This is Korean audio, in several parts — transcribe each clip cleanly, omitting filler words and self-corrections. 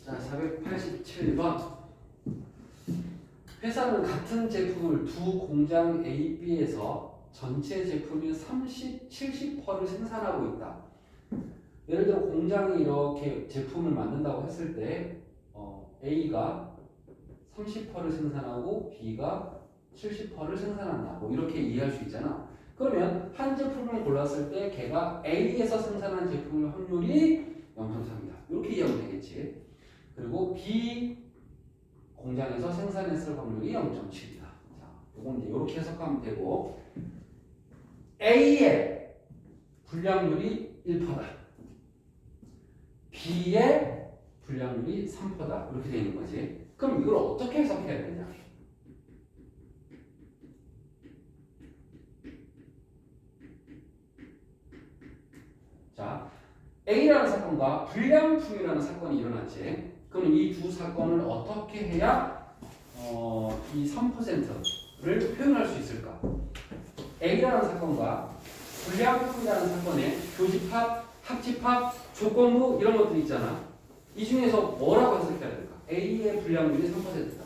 자, 487번. 회사는 같은 제품을 두 공장 A, B에서 전체 제품의 30, 70%를 생산하고 있다. 예를 들어 공장이 이렇게 제품을 만든다고 했을 때 A가 30%를 생산하고 B가 70%를 생산한다. 뭐 이렇게 이해할 수 있잖아. 그러면 한 제품을 골랐을 때 걔가 A에서 생산한 제품의 확률이 0.3이다. 이렇게 이해하면 되겠지. 그리고 B 공장에서 생산했을 확률이 0.7이다. 자, 요건 이제 이렇게 해석하면 되고 A의 불량률이 1%다. B의 불량률이 3%다. 이렇게 되어 있는 거지. 그럼 이걸 어떻게 해석해야 되냐? 자, A라는 사건과 불량품이라는 사건이 일어났지. 그럼 이 두 사건을 어떻게 해야 이 3%를 표현할 수 있을까? A라는 사건과 불량품이라는 사건의 교집합, 합집합, 조건부 이런 것들이 있잖아. 이 중에서 뭐라고 해석해야 될까? A의 불량률이 3%다.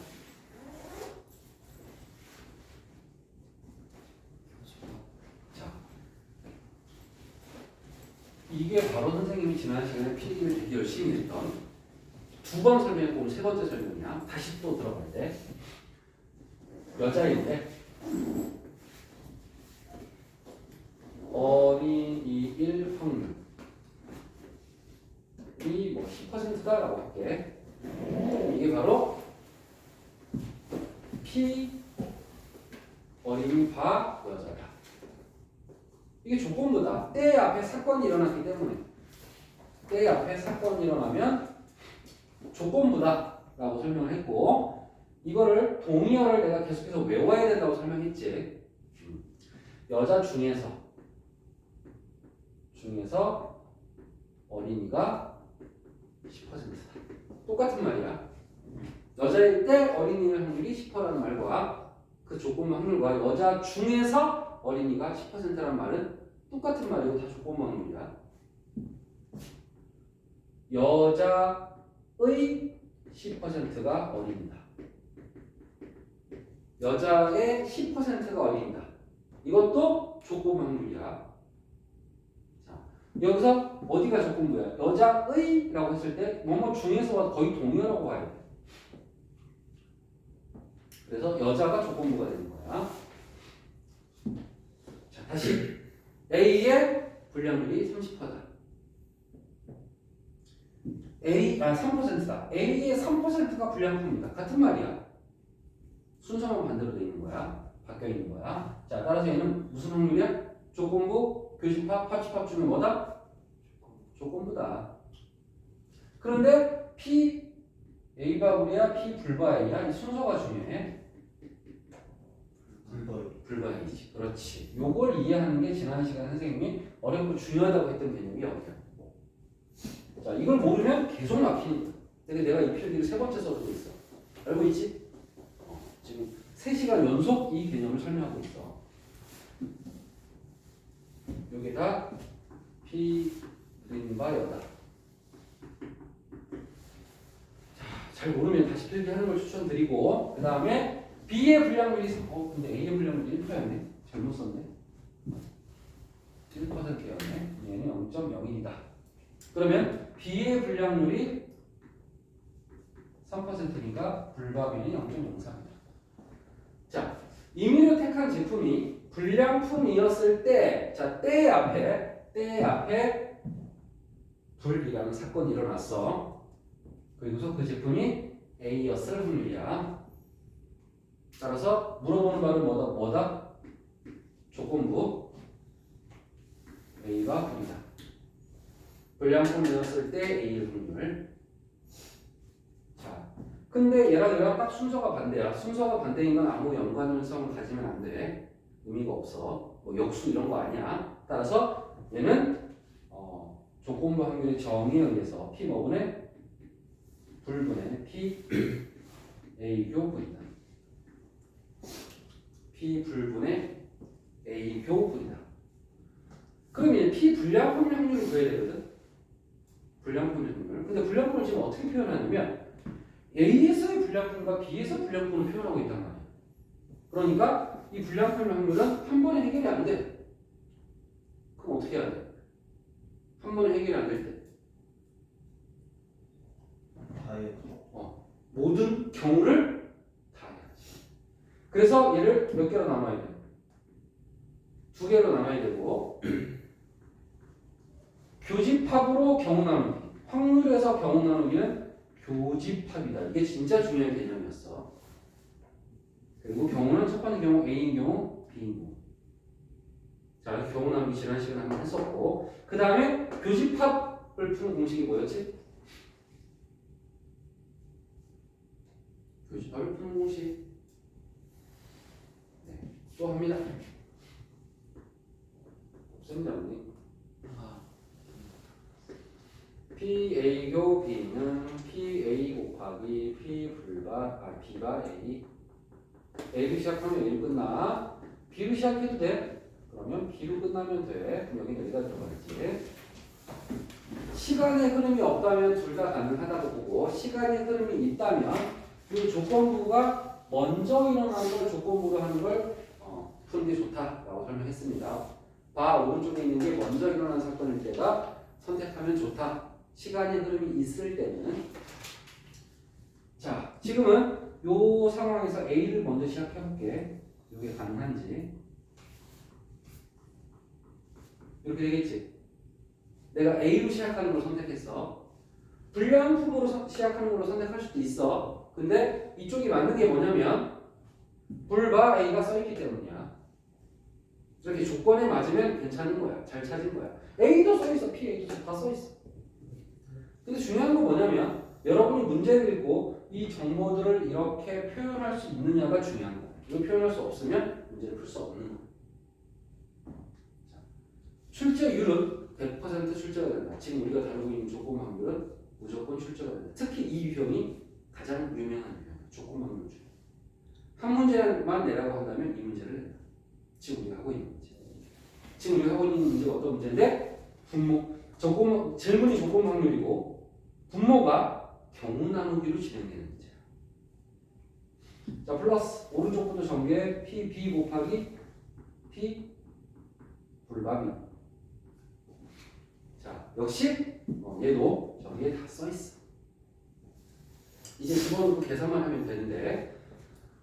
자, 이게 바로 선생님이 지난 시간에 필기를 되게 열심히 했던 두 번 설명했고 세 번째 설명이야. 다시 또 들어갈 때 여자인데 어린이일 확률이 뭐 10%다라고 할게. 이게 바로 P 어린이 바 여자다. 이게 조건부다. 때 앞에 사건이 일어났기 때문에 때 앞에 사건이 일어나면 조건부다 라고 설명을 했고 이거를 동의어를 내가 계속해서 외워야 된다고 설명했지. 여자 중에서 어린이가 10%다. 똑같은 말이야. 여자일 때 어린이의 확률이 10%라는 말과 그 조건부 확률과 여자 중에서 어린이가 10%라는 말은 똑같은 말이고 다 조건부 확률이야. 여자의 10%가 어린이다. 여자의 10%가 어린이다. 이것도 조건부 확률이야. 자, 여기서 어디가 조건부야? 여자의라고 했을 때 뭐뭐 중에서가 거의 동의어라고 봐야 돼. 그래서 여자가 조건부가 되는 거야. 자, 다시 A의 불량률이 30%다. 3%다. A의 3%가 불량품이다. 같은 말이야. 순서만 반대로 되어 있는 거야. 바뀌어 있는 거야. 자, 따라서 얘는 무슨 확률이야? 조건부, 교집합, 합집합 중에 뭐다? 조건부다. 그런데 P A바울이야, P 불바이야. 이 순서가 중요해. 불바이지. 그렇지. 요걸 이해하는 게 지난 시간 선생님이 어렵고 중요하다고 했던 개념이 어디야? 자, 이걸 모르면 계속 막히니까. 내가 이 필기를 세 번째 써주고 있어. 알고 있지? 지금 3시간 연속 이 개념을 설명하고 있어. 요게 다 P 바이어다. 자, 잘 모르면 다시 필기하는 걸 추천드리고 그 다음에 B의 불량률이 근데 A의 불량률이 1%였네. 잘못 썼네. 1%였네. 얘는 0.01이다. 그러면 B의 불량률이 3%니까 불바비는 0.03이다. 자, 임의로 택한 제품이 불량품이었을 때, 자, 때 앞에 불이라는 사건이 일어났어. 그리고서 그 제품이 A였을 확률이야. 따라서 물어보는 바는 뭐다? 조건부 A가 불이다. 불량품이었을 때 A의 확률. 자, 근데 얘랑 딱 순서가 반대야. 순서가 반대인 건 아무 연관성을 가지면 안 돼. 의미가 없어. 뭐 역수 이런 거 아니야. 따라서 얘는 조건부 확률의 정의에 의해서 P 뭐분의 불분의 P A교 분이다. P 불분의 A교 분이다. 그럼 얘 P 불량품 확률을 구해야 되거든. 불량분의 확률. 근데 불량분을 지금 어떻게 표현하냐면 A에서의 불량분과 B에서 불량분을 표현하고 있단 말이에요. 그러니까 이 불량분의 확률은 한 번에 해결이 안 돼. 그럼 어떻게 해야 돼? 한 번에 해결이 안 될 때. 다 해야죠. 모든 경우를 다 해야지. 그래서 얘를 몇 개로 나눠야 돼? 두 개로 나눠야 되고 교집합으로 경우 나누기. 확률에서 경우 나누기는 교집합이다. 이게 진짜 중요한 개념이었어. 그리고 경우는 첫 번째 경우 A인 경우, B인 경우. 자, 이렇게 경우 나누기 지난 시간에 한번 했었고 그 다음에 교집합을 푸는 공식이 뭐였지? 교집합을 푸는 공식. 네, 또 합니다. 없습니다, 언니. PA교 B는 PA 곱하기 B바 A. A로 시작하면 A로 끝나. B로 시작해도 돼. 그러면 B로 끝나면 돼. 그럼 여기 여기다 들어가야지. 시간의 흐름이 없다면 둘 다 가능하다고 보고 시간의 흐름이 있다면 이 조건부가 먼저 일어나는 걸 조건부로 하는 걸 푸는 게 좋다라고 설명했습니다. 바 오른쪽에 있는 게 먼저 일어나는 사건일 때가 선택하면 좋다. 시간의 흐름이 있을 때는. 자, 지금은 요 상황에서 A를 먼저 시작해볼게. 이게 가능한지. 이렇게 되겠지. 내가 A로 시작하는 걸 선택했어. 불량품으로 시작하는 걸로 선택할 수도 있어. 근데 이쪽이 맞는 게 뭐냐면 불바 A가 써있기 때문이야. 이렇게 조건에 맞으면 괜찮은 거야. 잘 찾은 거야. A도 써있어. PA도 다 써있어. 근데 중요한 건 뭐냐면 여러분이 문제를 읽고 이 정보들을 이렇게 표현할 수 있느냐가 중요한 거야. 이거 표현할 수 없으면 문제를 풀 수 없는 거야. 출제율은 100% 출제가 된다. 지금 우리가 다루고 있는 조건 확률은 무조건 출제가 된다. 특히 이 유형이 가장 유명한 유형이야. 조건 확률 중에. 한 문제만 내라고 한다면 이 문제를 낸다. 지금 우리가 하고 있는 문제. 지금 우리가 하고 있는 문제가 어떤 문제인데 질문이 조건 확률이고 분모가 경우 나누기로 진행되는 문제야. 자, 플러스 오른쪽부터 전개 PB 곱하기 P 불바 B. 자, 역시 얘도 저기에 다 써있어. 이제 집어넣고 계산만 하면 되는데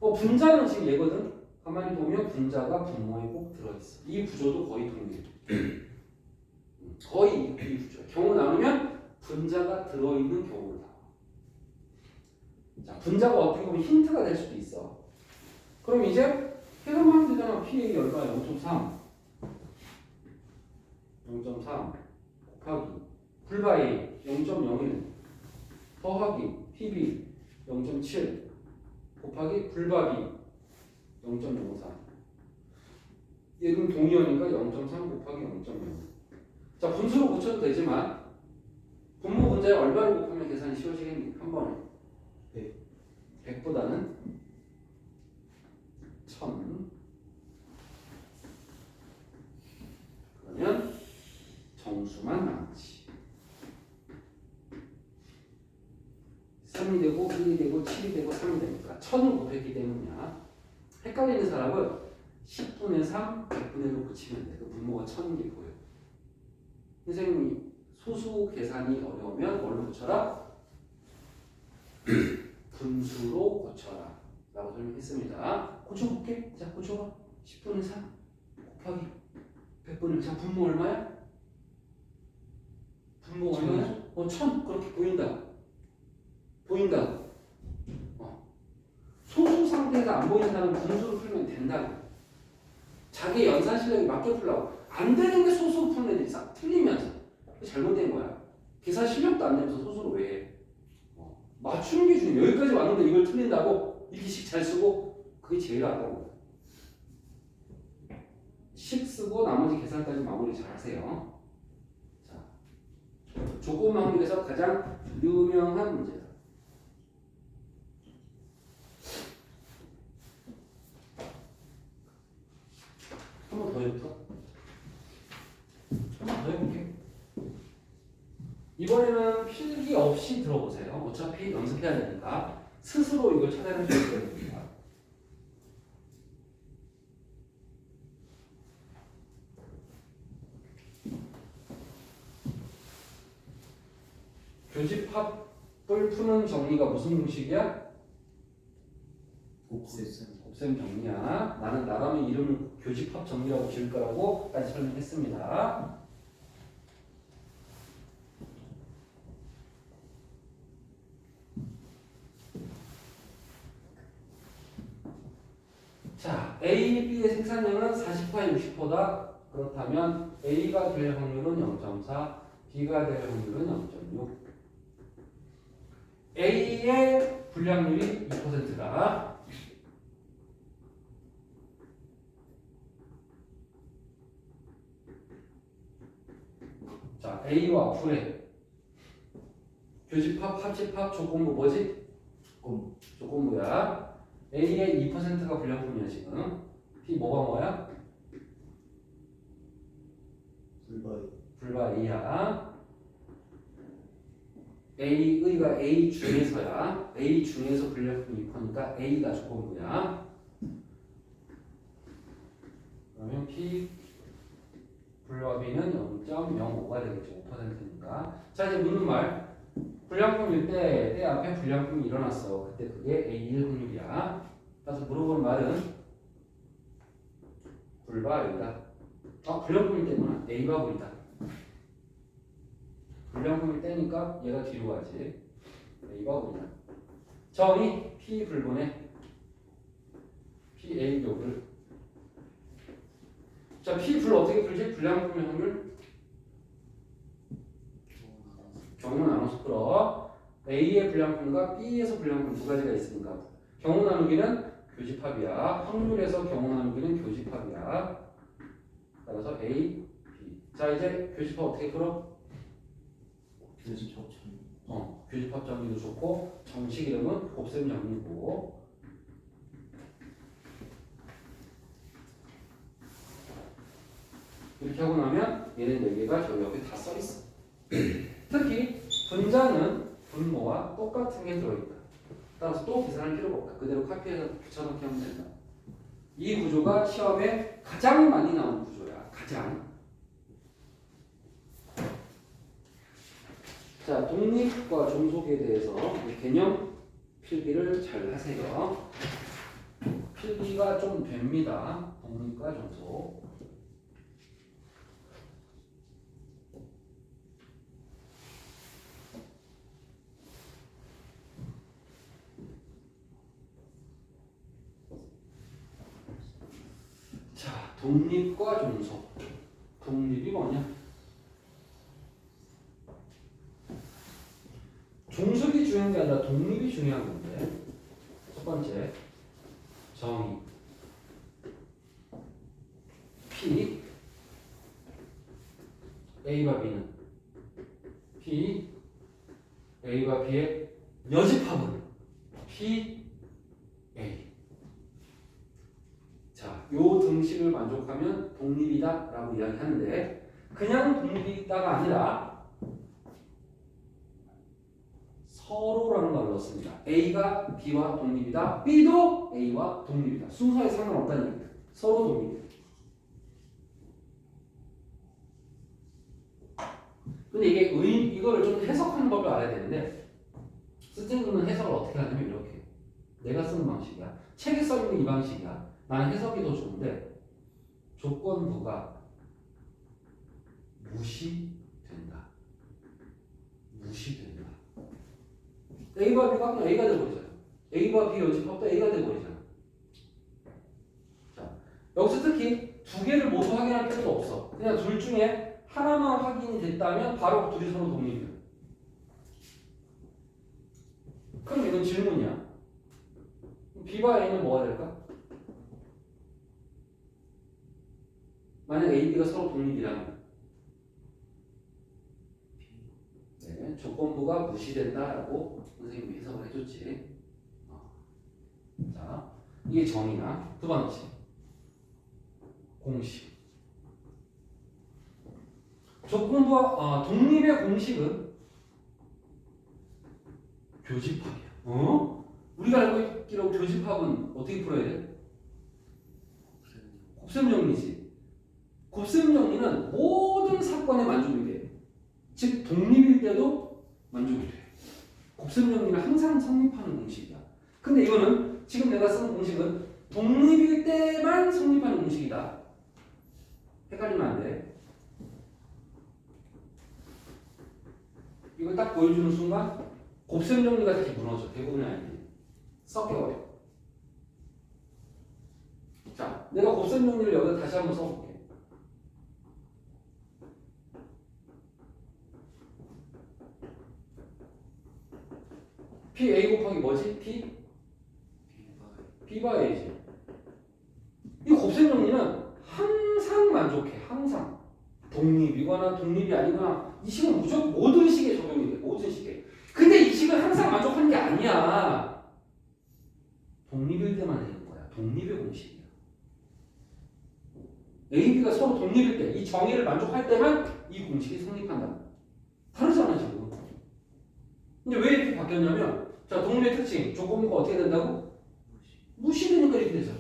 분자는 지금 얘거든. 가만히 보면 분자가 분모에 꼭 들어있어. 이 구조도 거의 동일해. 거의 이 구조야. 경우 나누면 분자가 들어있는 경우를 나와. 자, 분자가 어떻게 보면 힌트가 될 수도 있어. 그럼 이제 계산하면 되잖아. PA 얼마야? 0.3 곱하기 불바 A 0.01 더하기 PB 0.7 곱하기 불바 B 0.03. 얘는 동의어니까 0.3 곱하기 0.0. 자, 분수로 고쳐도 되지만 분모 분자에 얼마를 곱하면 계산이 쉬워지겠니? 한 번에 100보다는 1000. 그러면 정수만 남지. 3이 되고 1이 되고 7이 되고 3이 되니까 1000을 곱했기 때문이야. 헷갈리는 사람은 10분의 3, 100분의 1로 고치면 돼. 그 분모가 1000인 게 보여. 선생님이 소수 계산이 어려우면 뭘로 고쳐라? 분수로 고쳐라 라고 설명했습니다. 고쳐볼게. 자, 고쳐봐. 10분의 3 곱하기 100분의 1. 자, 분모 얼마야? 분모 얼마야? 1000. 그렇게 보인다. 보인다. 소수 상태에서 안 보인다는 분수로 풀면 된다고. 자기 연산 실력이 맞게 풀라고. 안 되는 게 소수로 푸는 애들이 싹 틀리면서 잘못된 거야. 계산 실력도 안 되면서 소수로 왜 해? 맞추는 게 중요해. 여기까지 왔는데 이걸 틀린다고 일기씩 잘 쓰고 그게 제일 아까워. 식 쓰고 나머지 계산까지 마무리 잘 하세요. 자, 조건 확률에서 가장 유명한 문제다. 한 번 더 해볼까? 한 번 더 해볼게. 이번에는 필기 없이 들어보세요. 어차피 연습해야 되니까 스스로 이걸 찾아내셔야 됩니다. 교집합을 푸는 정리가 무슨 공식이야? 곱셈 정리야. 나는 나라면 이름을 교집합 정리라고 지을 거라고까지 설명했습니다. 자, A, B의 생산량은 40%에 60%다. 그렇다면 A가 될 확률은 0.4, B가 될 확률은 0.6. A의 불량률이 2%다. 자, A와 F의 교집합, 합집합, 조건부 뭐지? 조건부야. A의 2%가 불량품이야 지금. B 뭐가 뭐야? 불과 A야. A의가 A 중에서야. A 중에서 불량품이 2%니까 A가 조건부야. 그러면 P 불과 B는 0.05가 되겠죠. 5%니까. 자, 이제 묻는 말. 불량품일 때 앞에 불량품이 일어났어. 그때 그게 A일 확률이야. 따라서 물어보는 말은 불과 A다. 불량품일 때구나. A가 불이다. 불량품일 때니까 얘가 뒤로 가지. A가 불이다. 정의 P 불분의 PA 격을. 자, P 불 어떻게 풀지? 불량품의 확률 경우 나눠서 풀어. A의 불량품과 B에서 불량품 두 가지가 있으니까 경우 나누기는 교집합이야. 확률에서 경우 나누기는 교집합이야. 따라서 A, B. 자, 이제 교집합 어떻게 풀어? 교집합 정리도 좋고 정식 이름은 곱셈 정리고. 이렇게 하고 나면 얘네 4개가 저 옆에 다 써있어. 특히 분자는 분모와 똑같은 게 들어있다. 따라서 또 계산할 필요가 없다. 그대로 카피해서 붙여넣기 하면 된다. 이 구조가 시험에 가장 많이 나오는 구조야. 가장. 자, 독립과 종속에 대해서 개념 필기를 잘 하세요. 필기가 좀 됩니다. 독립과 종속. 자, 독립과 종속. 독립이 뭐냐? 종속이 중요한 게 아니라 독립이 중요한 건데. 첫 번째, 정의. P, A와 B는 P, A와 B의 여집합은 P, A. 자, 요 등식을 만족하면 독립이다 라고 이야기하는데 그냥 독립이다가 아니라 서로라는 말을 넣습니다. A가 B와 독립이다. B도 A와 독립이다. 순서에 상관없다는 얘기입니다. 서로 독립이다. 근데 이거를 좀 해석하는 법을 알아야 되는데 선생님은 해석을 어떻게 하냐면 이렇게. 내가 쓰는 방식이야. 책에 써있는 이 방식이야. 나는 해석이 더 좋은데 조건부가 무시된다. 무시된다. A와 B가 그냥 A가 돼버리잖아. A와 B 여집합도 A가 돼버리잖아. 자, 여기서 특히 두 개를 모두 확인할 필요도 없어. 그냥 둘 중에 하나만 확인이 됐다면 바로 둘이 서로 독립이야. 그럼 이건 질문이야. B와 A는 뭐가 될까? 만약 A, B가 서로 독립이라면 네, 조건부가 무시된다라고 선생님이 해석을 해줬지. 자, 이게 정의나 두 번째 공식. 조건부와 독립의 공식은 교집합이야. 우리가 알고 있기로 교집합은 어떻게 풀어야 돼? 곱셈 정리지. 곱셈 정리는 모든 사건에 만족이 돼. 즉 독립일 때도 만족이 돼. 곱셈 정리는 항상 성립하는 공식이야. 근데 이거는 지금 내가 쓴 공식은 독립일 때만 성립하는 공식이다. 헷갈리면 안 돼. 이걸 딱 보여주는 순간 곱셈 정리가 다시 무너져. 대부분의 아이들이 섞여버려. 자, 내가 곱셈 정리를 여기다 다시 한번 써볼게. PA 곱하기 뭐지? B 바이 A지. 이 곱셈 정리는 항상 만족해. 항상. 독립이거나 독립이 아니거나 이 식은 무조건 모든 식에 적용이 돼. 모든 식에. 근데 이 식은 항상 만족하는 게 아니야. 독립일 때만 되는 거야. 독립의 공식이야. A, B가 서로 독립일 때, 이 정의를 만족할 때만 이 공식이 성립한다. 다르잖아 지금. 근데 왜 이렇게 바뀌었냐면, 자, 독립의 특징, 조건부가 어떻게 된다고? 무시되니까 이렇게 되잖아.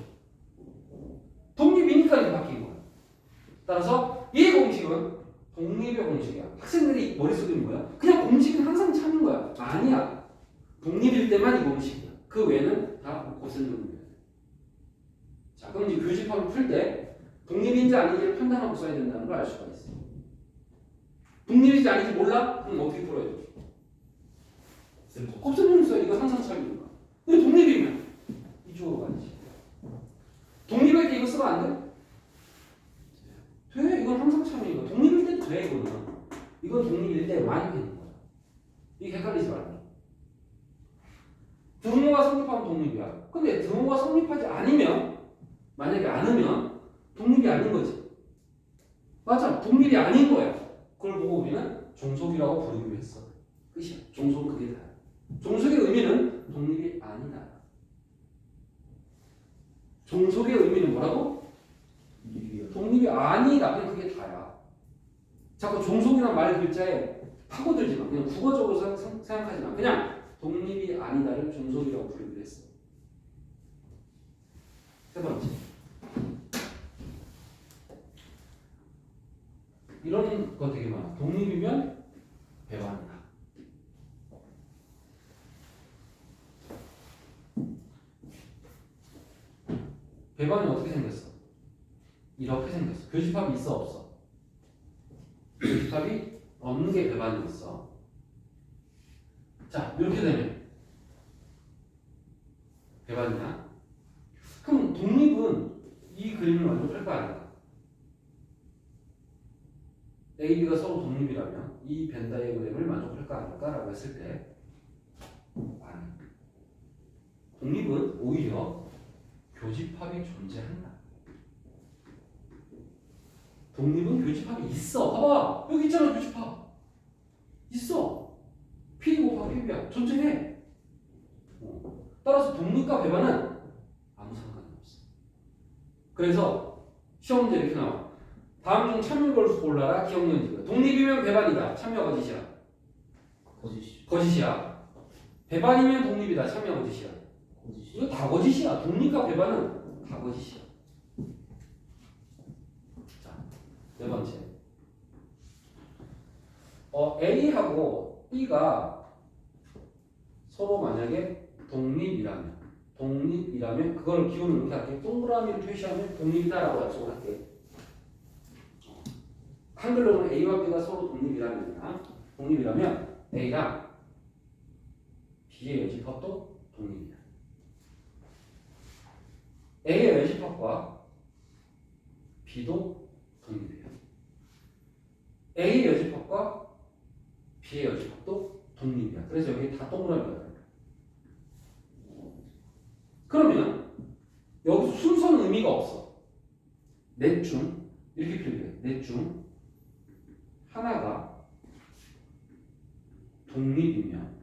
독립이니까 이렇게 바뀐 거야. 따라서 이 공식은 독립의 공식이야. 학생들이 머릿속에 있는 거야. 그냥 공식은 항상 참인 거야. 아니야. 독립일 때만 이 공식이야. 그 외에는 다 곱셈 정리야. 자, 그럼 이제 교집합을 풀 때 독립인지 아닌지를 판단하고 써야 된다는 걸 알 수가 있어. 독립인지 아닌지 몰라? 그럼 어떻게 풀어야 돼? 곱셈 정리 써야 이거 항상 참인 거야. 근데 독립이면 이쪽으로 가야지. 독립일 때 이거 쓰면 안 돼? 돼. 이건 항상 참인 거야. 독립일 때도 돼, 이거는. 이건 독립일 때 많이 되는 거야. 이게 헷갈리지 말고. 등호가 성립하면 독립이야. 근데 등호가 성립하지 않으면, 만약에 않으면 독립이 아닌 거지. 맞아. 독립이 아닌 거야. 그걸 보고 우리는 종속이라고 부르기로 했어. 끝이야. 종속은 그게 다야. 종속의 의미는 독립이 아니다. 종속의 의미는 뭐라고? 독립이 아니다. 그냥 그게 다야. 자꾸 종속이란 말 글자에 파고들지 마. 그냥 국어적으로 생각하지 마. 그냥 독립이 아니다를 종속이라고 부르기로 했어. 세 번째. 이런 거 되게 많아. 독립이면 배반이다. 배반이 어떻게 생겼어? 이렇게 생겼어. 교집합이 있어 없어? 교집합이 없는 게 배반이었어. 자, 이렇게 되면 배반이야. 그럼 독립은 이 그림을 만족할 거 아닌가? A, B가 서로 독립이라면 이 벤 다이어그램을 만족할 거 아닐까라고 했을 때 아니. 독립은 오히려 교집합이 존재한다. 독립은 교집합이 있어. 봐봐. 여기 있잖아, 교집합. 있어. P 곱하기 P야. 존재해. 따라서 독립과 배반은 아무 상관이 없어. 그래서 시험 문제 이렇게 나와. 다음 중 참여 걸수 골라라. 기억연집은. 독립이면 배반이다. 참여 거짓이야. 거짓이야. 배반이면 독립이다. 참여 거짓이야. 이거 다 거짓이야. 독립과 배반은 다 거짓이야. 자, 네 번째. A하고 B가 서로 만약에 독립이라면 그걸 기호를 이렇게 할게. 동그라미를 표시하면 독립이다라고 약속을 할게. 한글로는 A와 B가 서로 독립이라면 A랑 B의 여집합도 독립이야. A의 여집합과 B도 독립이에요. A의 여집합과 B의 여집합도 독립이야. 그래서 여기 다 동그라미야. 그러면 여기서 순서는 의미가 없어. 넷 중 이렇게 표현해. 넷 중 하나가 독립이면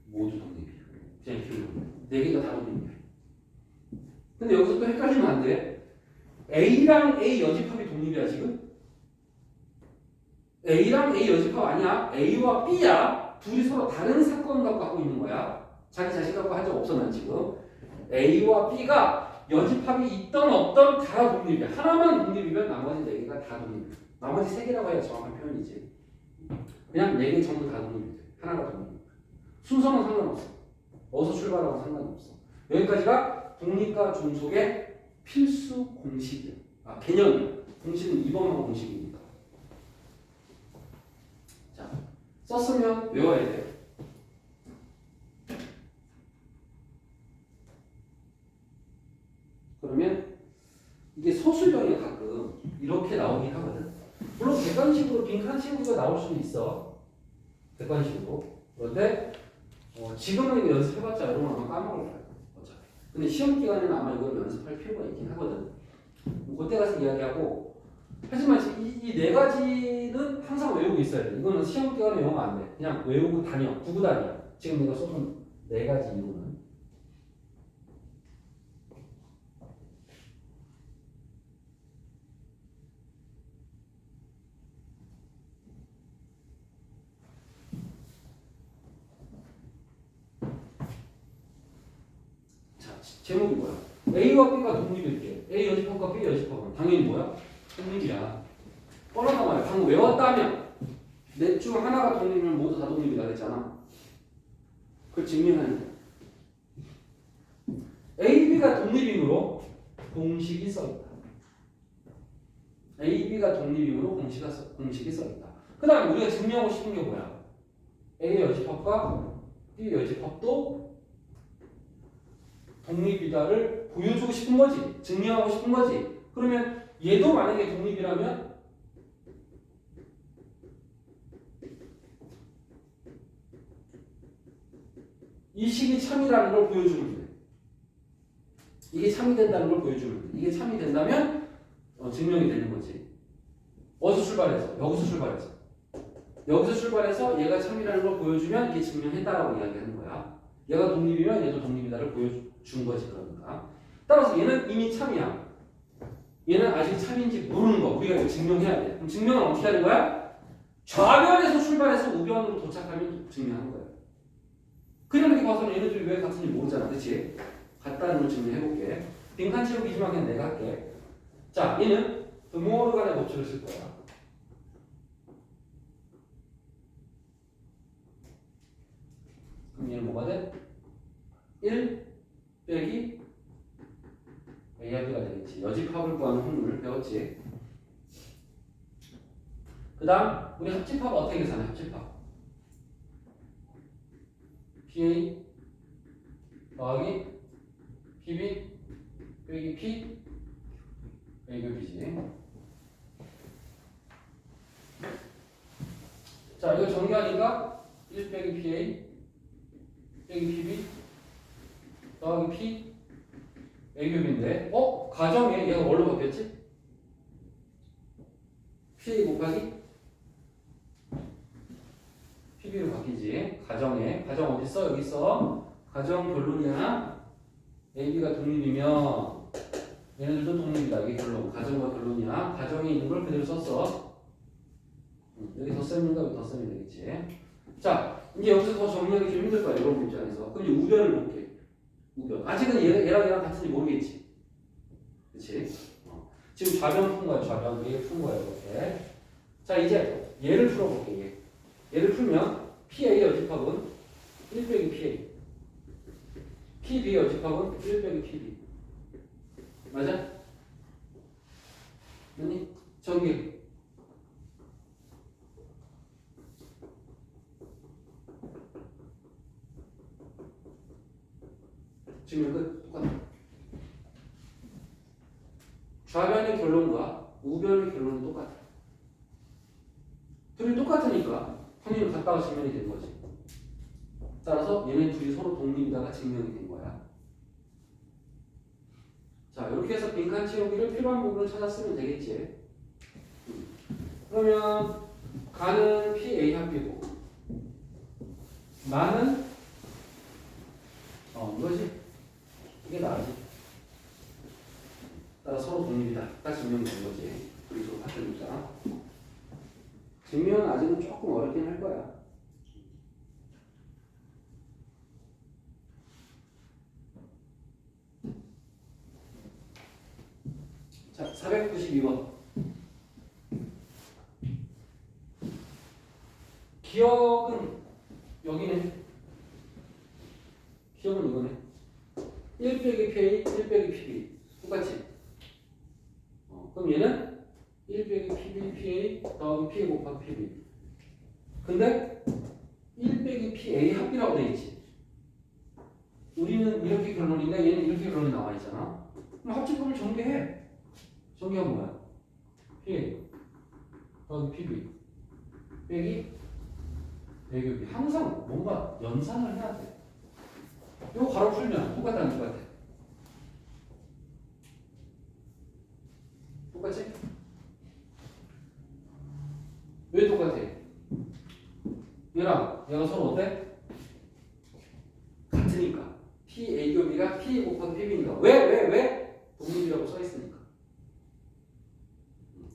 모두 독립이야. 그냥 이렇게 표현해. 네 개가 다 독립이야. 근데 여기서 또 헷갈리면 안 돼. A랑 A 여집합이 독립이야 지금? A랑 A 여집합 아니야. A와 B야. 둘이 서로 다른 사건 갖고 있는 거야. 자기 자신 갖고 한 적 없어 난 지금. A와 B가 여집합이 있던 없던 다 독립이야. 하나만 독립이면 나머지 네 개가 다 독립이야. 나머지 세 개라고 해야 정확한 표현이지. 그냥 네 개 전부 다 독립이 돼. 하나가 독립. 순서는 상관없어. 어디서 출발하고 상관없어. 여기까지가 독립과 종속의 필수 공식이야. 아, 개념이야. 공식은 2번만 공식이니까. 자, 썼으면 외워야 돼. 그러면 이게 소수형이 가끔 이렇게 나오긴 하거든. 물론 객관식으로 빈칸식으로 나올 수는 있어. 객관식으로. 그런데 지금은 이거 연습해봤자 여러분 아마 까먹을 거야. 어차피. 근데 시험 기간에는 아마 이걸 연습할 필요가 있긴 하거든. 그때 가서 이야기하고. 하지만 이 네 가지는 항상 외우고 있어야 돼. 이거는 시험 기간에 외우면 안 돼. 그냥 외우고 다녀. 구구 다녀. 지금 내가 쏟은 네 가지 이유는. 자, 제목이 뭐야? A와 B가 독립일게. A 여집합과 B 여집합은 당연히 뭐야? 독립이야. 뻔하단 말이야. 방금 외웠다면 넷 중 하나가 독립이면 모두 다 독립이다 그랬잖아. 그걸 증명하는 거야. A, B가 독립이므로 공식이 써있다. A, B가 독립이므로 공식이 써있다. 그 다음에 우리가 증명하고 싶은 게 뭐야? A 여집합과 B 여집합도 독립이다를 보여주고 싶은 거지. 증명하고 싶은 거지. 그러면 얘도 만약에 독립이라면 이 식이 참이라는 걸 보여주면 돼. 이게 참이 된다는 걸 보여주면 돼. 이게 참이 된다면 증명이 되는 거지. 어디서 출발해서? 여기서 출발해서. 여기서 출발해서 얘가 참이라는 걸 보여주면 이게 증명했다라고 이야기하는 거야. 얘가 독립이면 얘도 독립이다를 보여준 거지 그러니까. 따라서 얘는 이미 참이야. 얘는 아직 참인지 모르는 거. 우리가 이거 증명해야 돼. 그럼 증명은 어떻게 하는 거야? 좌변에서 출발해서 우변으로 도착하면 증명하는 거야. 그냥 이렇게 봐서는 얘네들이 왜 같은지 모르잖아. 그치? 같다는 걸 증명해볼게. 빈칸 채우기지만 그냥 내가 할게. 자, 얘는 드모르간의 법칙을 쓸 거야. 그럼 얘는 뭐가 돼? 1 빼기 A와 B가 되겠지. 여집합을 구하는 확률 배웠지. 그 다음 우리 합집합 어떻게 계산해? 합집합 PA 더하기 PB 빼기 P 빼기 B지. 자, 이거 정리하니까 1 빼기 PA 빼기 PB 더하기 P A급인데 가정에 얘가 뭘로 바뀌었지? PA 곱하기 PB로 바뀌지. 가정에 가정 어디 있어? 여기 있어. 가정 결론이야. AB가 독립이면 얘네들도 독립이다. 이게 결론. 가정과 결론이야. 가정에 있는 걸 그대로 썼어. 여기 덧셈인가 여기 덧셈이 되겠지. 자, 이제 여기서 더 정리하기 좀 힘들 거야. 여러분 입장에서. 그럼 이제 우변을 볼게. 우변. 아직은 얘랑 같은지 모르겠지. 그치? 지금 좌변 푼 거야. 좌변. 얘 푼 거야. 이렇게. 자, 이제 얘를 풀어볼게. 얘를 풀면 PA 여집합은 1 빼기 PA. PB 여집합은 1 빼기 PB. 맞아? 아니? 전개. 지금 끝. 똑같아. 좌변의 결론과 우변의 결론은 똑같아. 둘이 똑같으니까 확률이 같다가 증명이 된 거지. 따라서 얘네 둘이 서로 독립이다가 증명이 된 거야. 자, 이렇게 해서 빈칸 채우기를 필요한 부분을 찾았으면 되겠지. 그러면 가는 PA 합비고 마는 이거지. 이게 나지. 따라 서로 독립이다. 딱 증명된 거지. 둘이 서로 같으니까. 증명은 아직은 조금 어렵긴 할 거야. 자, 492번. 기억은 여기네. 기억은 이거네. 1 빼기 PA, 1 빼기 PB. 똑같지? 그럼 얘는 1 빼기 PB, PA 더하기 PA 곱하기 PB. 근데 1 빼기 PA 합이라고 돼 있지. 우리는 이렇게 결론인데 얘는 이렇게 결론이 나와 있잖아. 그럼 합집합을 전개해. 전개하면 뭐야? PA 더하기 PB 빼기 배교비. 항상 뭔가 연산을 해야 돼. 이거 바로 풀면 똑같다 안 똑같아? 똑같지? 왜 똑같아? 얘랑 얘가 서로 어때? 같으니까. PA 교비가 PA 곱하기 PB니까. 왜? 독립이라고 써있으니까.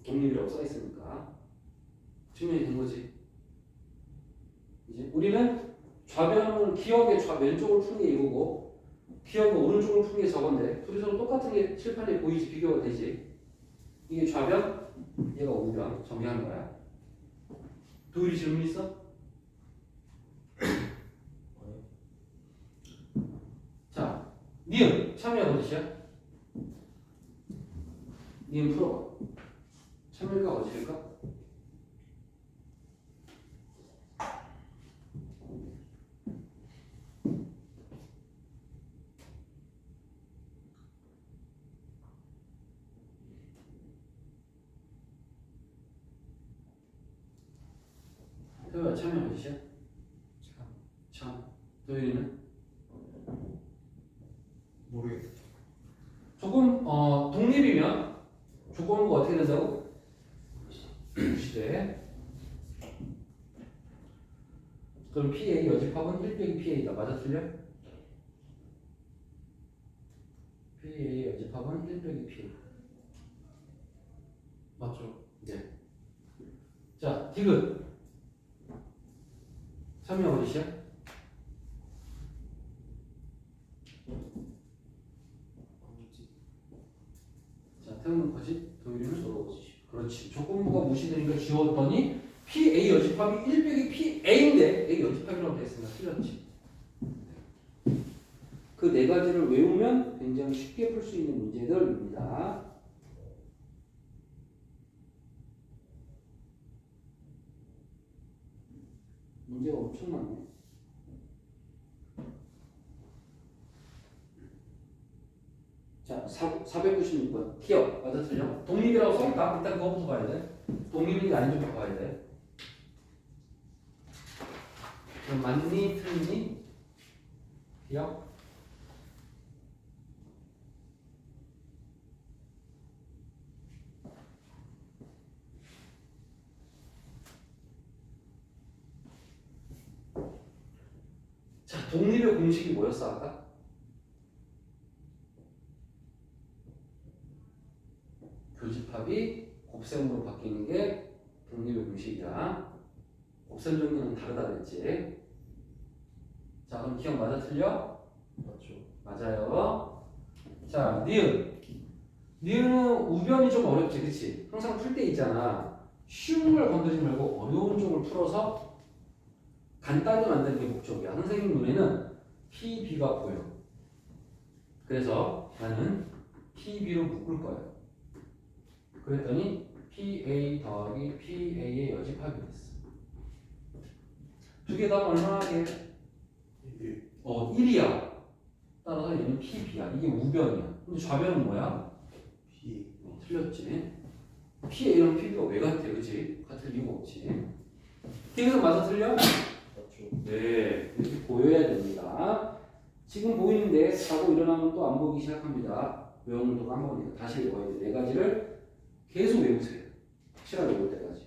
독립이라고 써있으니까. 증명이 된 거지. 이제 우리는 좌변을 기억의 왼쪽을 푸는 게 이거고 기억의 오른쪽을 푸는 게 저건데 둘이 서로 똑같은 게 칠판에 보이지 비교가 되지. 이게 좌변, 얘가 우변 정리하는 거야. 도일이 질문 있어? 자, 니은 참여 어디시야? 니은 풀어봐. 참여가 어디일까? 태호야 참여 어디시야? 참. 도일이는? 모르겠어. 조금 독립이면 조건부가 어떻게 된다고? 시대. 그럼 PA 여집합은 1 빼기 PA다. 맞아 틀려? PA 여집합은 1 빼기 PA. 맞죠? 네. 자, 디귿. 참여 어디시야? 자, 태우는 거지? 도일이는 서로거지. 그렇지. 조건부가 무시되니까 지웠더니 PA 여집합이 1 빼기 PA인데 A 여집합이라고 되었으니까 틀렸지. 그 네 가지를 외우면 굉장히 쉽게 풀 수 있는 문제들입니다. 문제가 엄청 많네. 자, 496번. 기억. 맞아, 틀려? 독립이라고 써있다? 일단 그거부터 봐야 돼. 독립인지 아닌지부터 봐야 돼. 그럼 맞니? 틀리니? 기억? 자, 독립의 공식이 뭐였어, 아까? 교집합이 곱셈으로 바뀌는 게 독립의 공식이야. 곱셈 종류는 다르다 그랬지. 자, 그럼 기억 맞아 틀려? 맞죠? 맞아요. 자, 니은. 니은은 우변이 좀 어렵지, 그치? 항상 풀 때 있잖아. 쉬운 걸 건드리지 말고 어려운 쪽을 풀어서 간단히 만드는 게 목적이야. 선생님 눈에는 PB가 보여. 그래서 나는 PB로 묶을 거야. 그랬더니 PA 더하기 PA의 여집합이 됐어. 두 개 다 얼마나 하게? 1이야. 따라서 얘는 PB야. 이게 우변이야. 근데 좌변은 뭐야? P. 틀렸지. PA랑 PB가 왜 같아? 그치? 같을 이유가 없지. 여기서 맞아 틀려? 맞죠? 네. 이렇게 보여야 됩니다. 지금 보이는데 자고 일어나면 또 안 보기 시작합니다. 외우는 또 까먹으니까 다시 외워야 돼. 네 가지를 계속 외우세요. 확실하게 외울 때까지.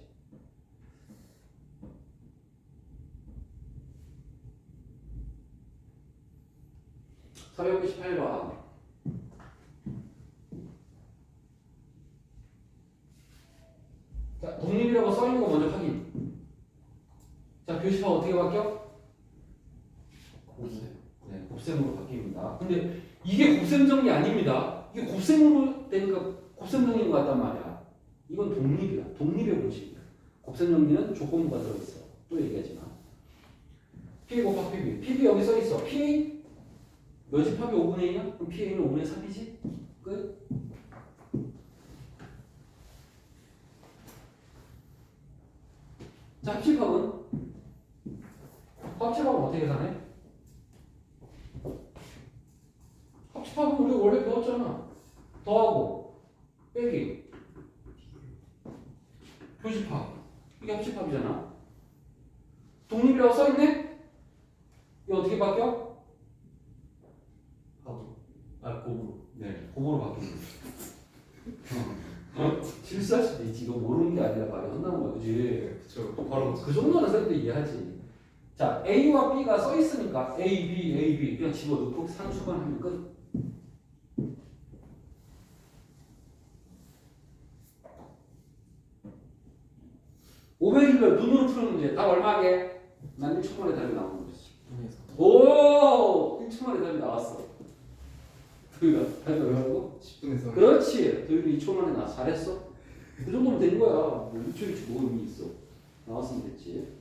(498번) 자, 독립이라고 써있는 거 먼저 확인. 자, 교집합 어떻게 바뀌어? 곱셈. 네, 곱셈으로 바뀝니다. 근데 이게 곱셈 정리 아닙니다. 이게 곱셈으로 되니까 곱셈 정리인 것 같단 말이야. 이건 독립이야. 독립의 공식이야. 곱셈 정리는 조건부가 들어있어. 또 얘기하지만. PA 곱하기 PB. PB 여기 써있어. PA 몇 집합이 5분의 1이야? 그럼 PA는 5분의 3이지? 끝. 자, 합집합은? 합집합은 어떻게 계산해? 합집합은 우리 원래 배웠잖아. 더하고 빼기 교집합. 이게 합집합이잖아. 독립이라고 써있네? 이거 어떻게 바뀌어? 합으로. 아, 곱으로. 네, 곱으로 바뀌는 거야. 실수할 수도 있지. 이거 모르는 게 아니라 말이 혼나는 거야. 그지? 그쵸. 바로 그 정도는 쌤도 이해하지. 자, A와 B가 써있으니까 A, B, A, B 그냥 집어넣고 산수만 하면 끝. (500일별) 눈으로 푸는 문제 답 얼마게? 난 1초 만에 답이 나오는 거지. 10분에서 오! 1초 만에 답이 나왔어. 도희가 답이 얼마라고? 10분에서 그렇지. 도희도 2초 만에 나 잘했어. 그 정도면 된 거야. 뭐 1초 뭐 의미 있어. 나왔으면 됐지.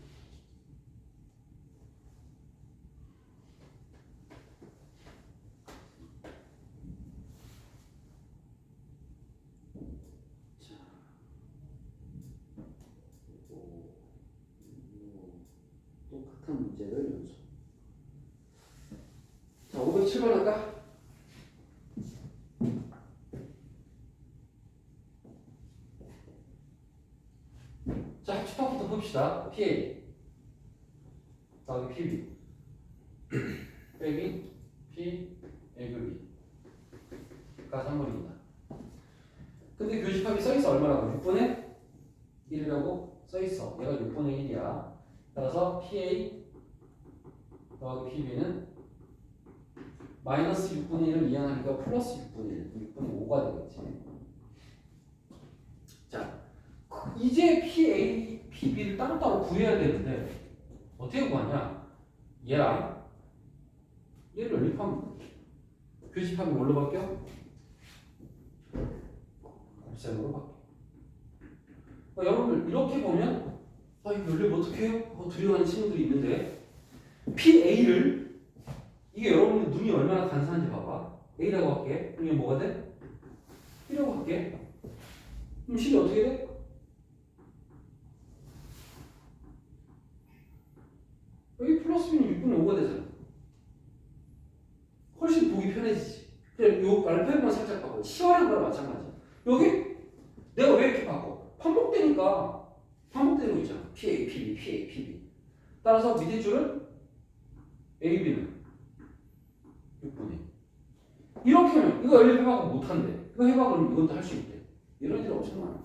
똑같은 문제를 연속. 자, 507번 할까? 자, 합집합부터 봅시다. PA 더하기 PB 빼기 P A 그 B가 3분입니다. 근데 교집합이 써있어 얼마라고? 6분의 1이라고 써있어. 얘가 6분의 1이야. 따라서 PA 더하기 PB는 마이너스 6분의 1을 이항하니까 플러스 6분의 1, 6분의 5가 되겠지. 자, 이제 PA, PB를 따로따로 구해야 되는데 어떻게 구하냐? 얘랑 얘를 연립하면 교집합이 뭘로 바뀌어? 곱셈으로 바뀌어. 여러분들 이렇게 보면 이거 연립 어떻게 해요? 두려워하는 친구들이 있는데 PA를 이게 여러분들 눈이 얼마나 간사한지 봐봐. A라고 할게. 그럼 이게 뭐가 돼? B라고 할게. 그럼 식이 어떻게 돼? 여기 플러스 B는 6분의 5가 되잖아. 훨씬 보기 편해지지. 그냥 요 알파벳만 살짝 바꿔. 치환한 거랑 마찬가지야. 여기 내가 왜 이렇게 바꿔? 반복되니까 반복되는 거 있잖아. PA, PB, PA, PB. 따라서 밑에 줄은 AB는 6분의 이렇게 하면 이거 연립해봐도 못한대. 이거 해봐 그러면 이건 다 할 수 있대. 이런 일이 엄청 많아.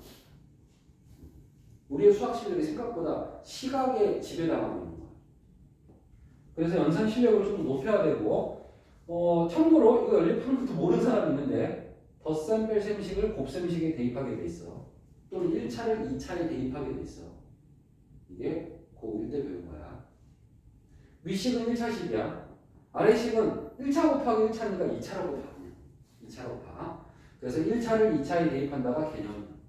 우리의 수학 실력이 생각보다 시각에 지배당하고 있는 거야. 그래서 연산 실력을 좀 높여야 되고 참고로 이거 연립하는 것도 모르는 사람이 있는데 덧셈 뺄셈식을 곱셈식에 대입하게 돼 있어. 또는 1차를 2차에 대입하게 돼 있어. 이게 고1 때 배운 거야. 위식은 1차식이야. 아래식은 1차 곱하기 1차니까 2차로 곱하. 2차로 곱하. 그래서 1차를 2차에 대입한다가 개념.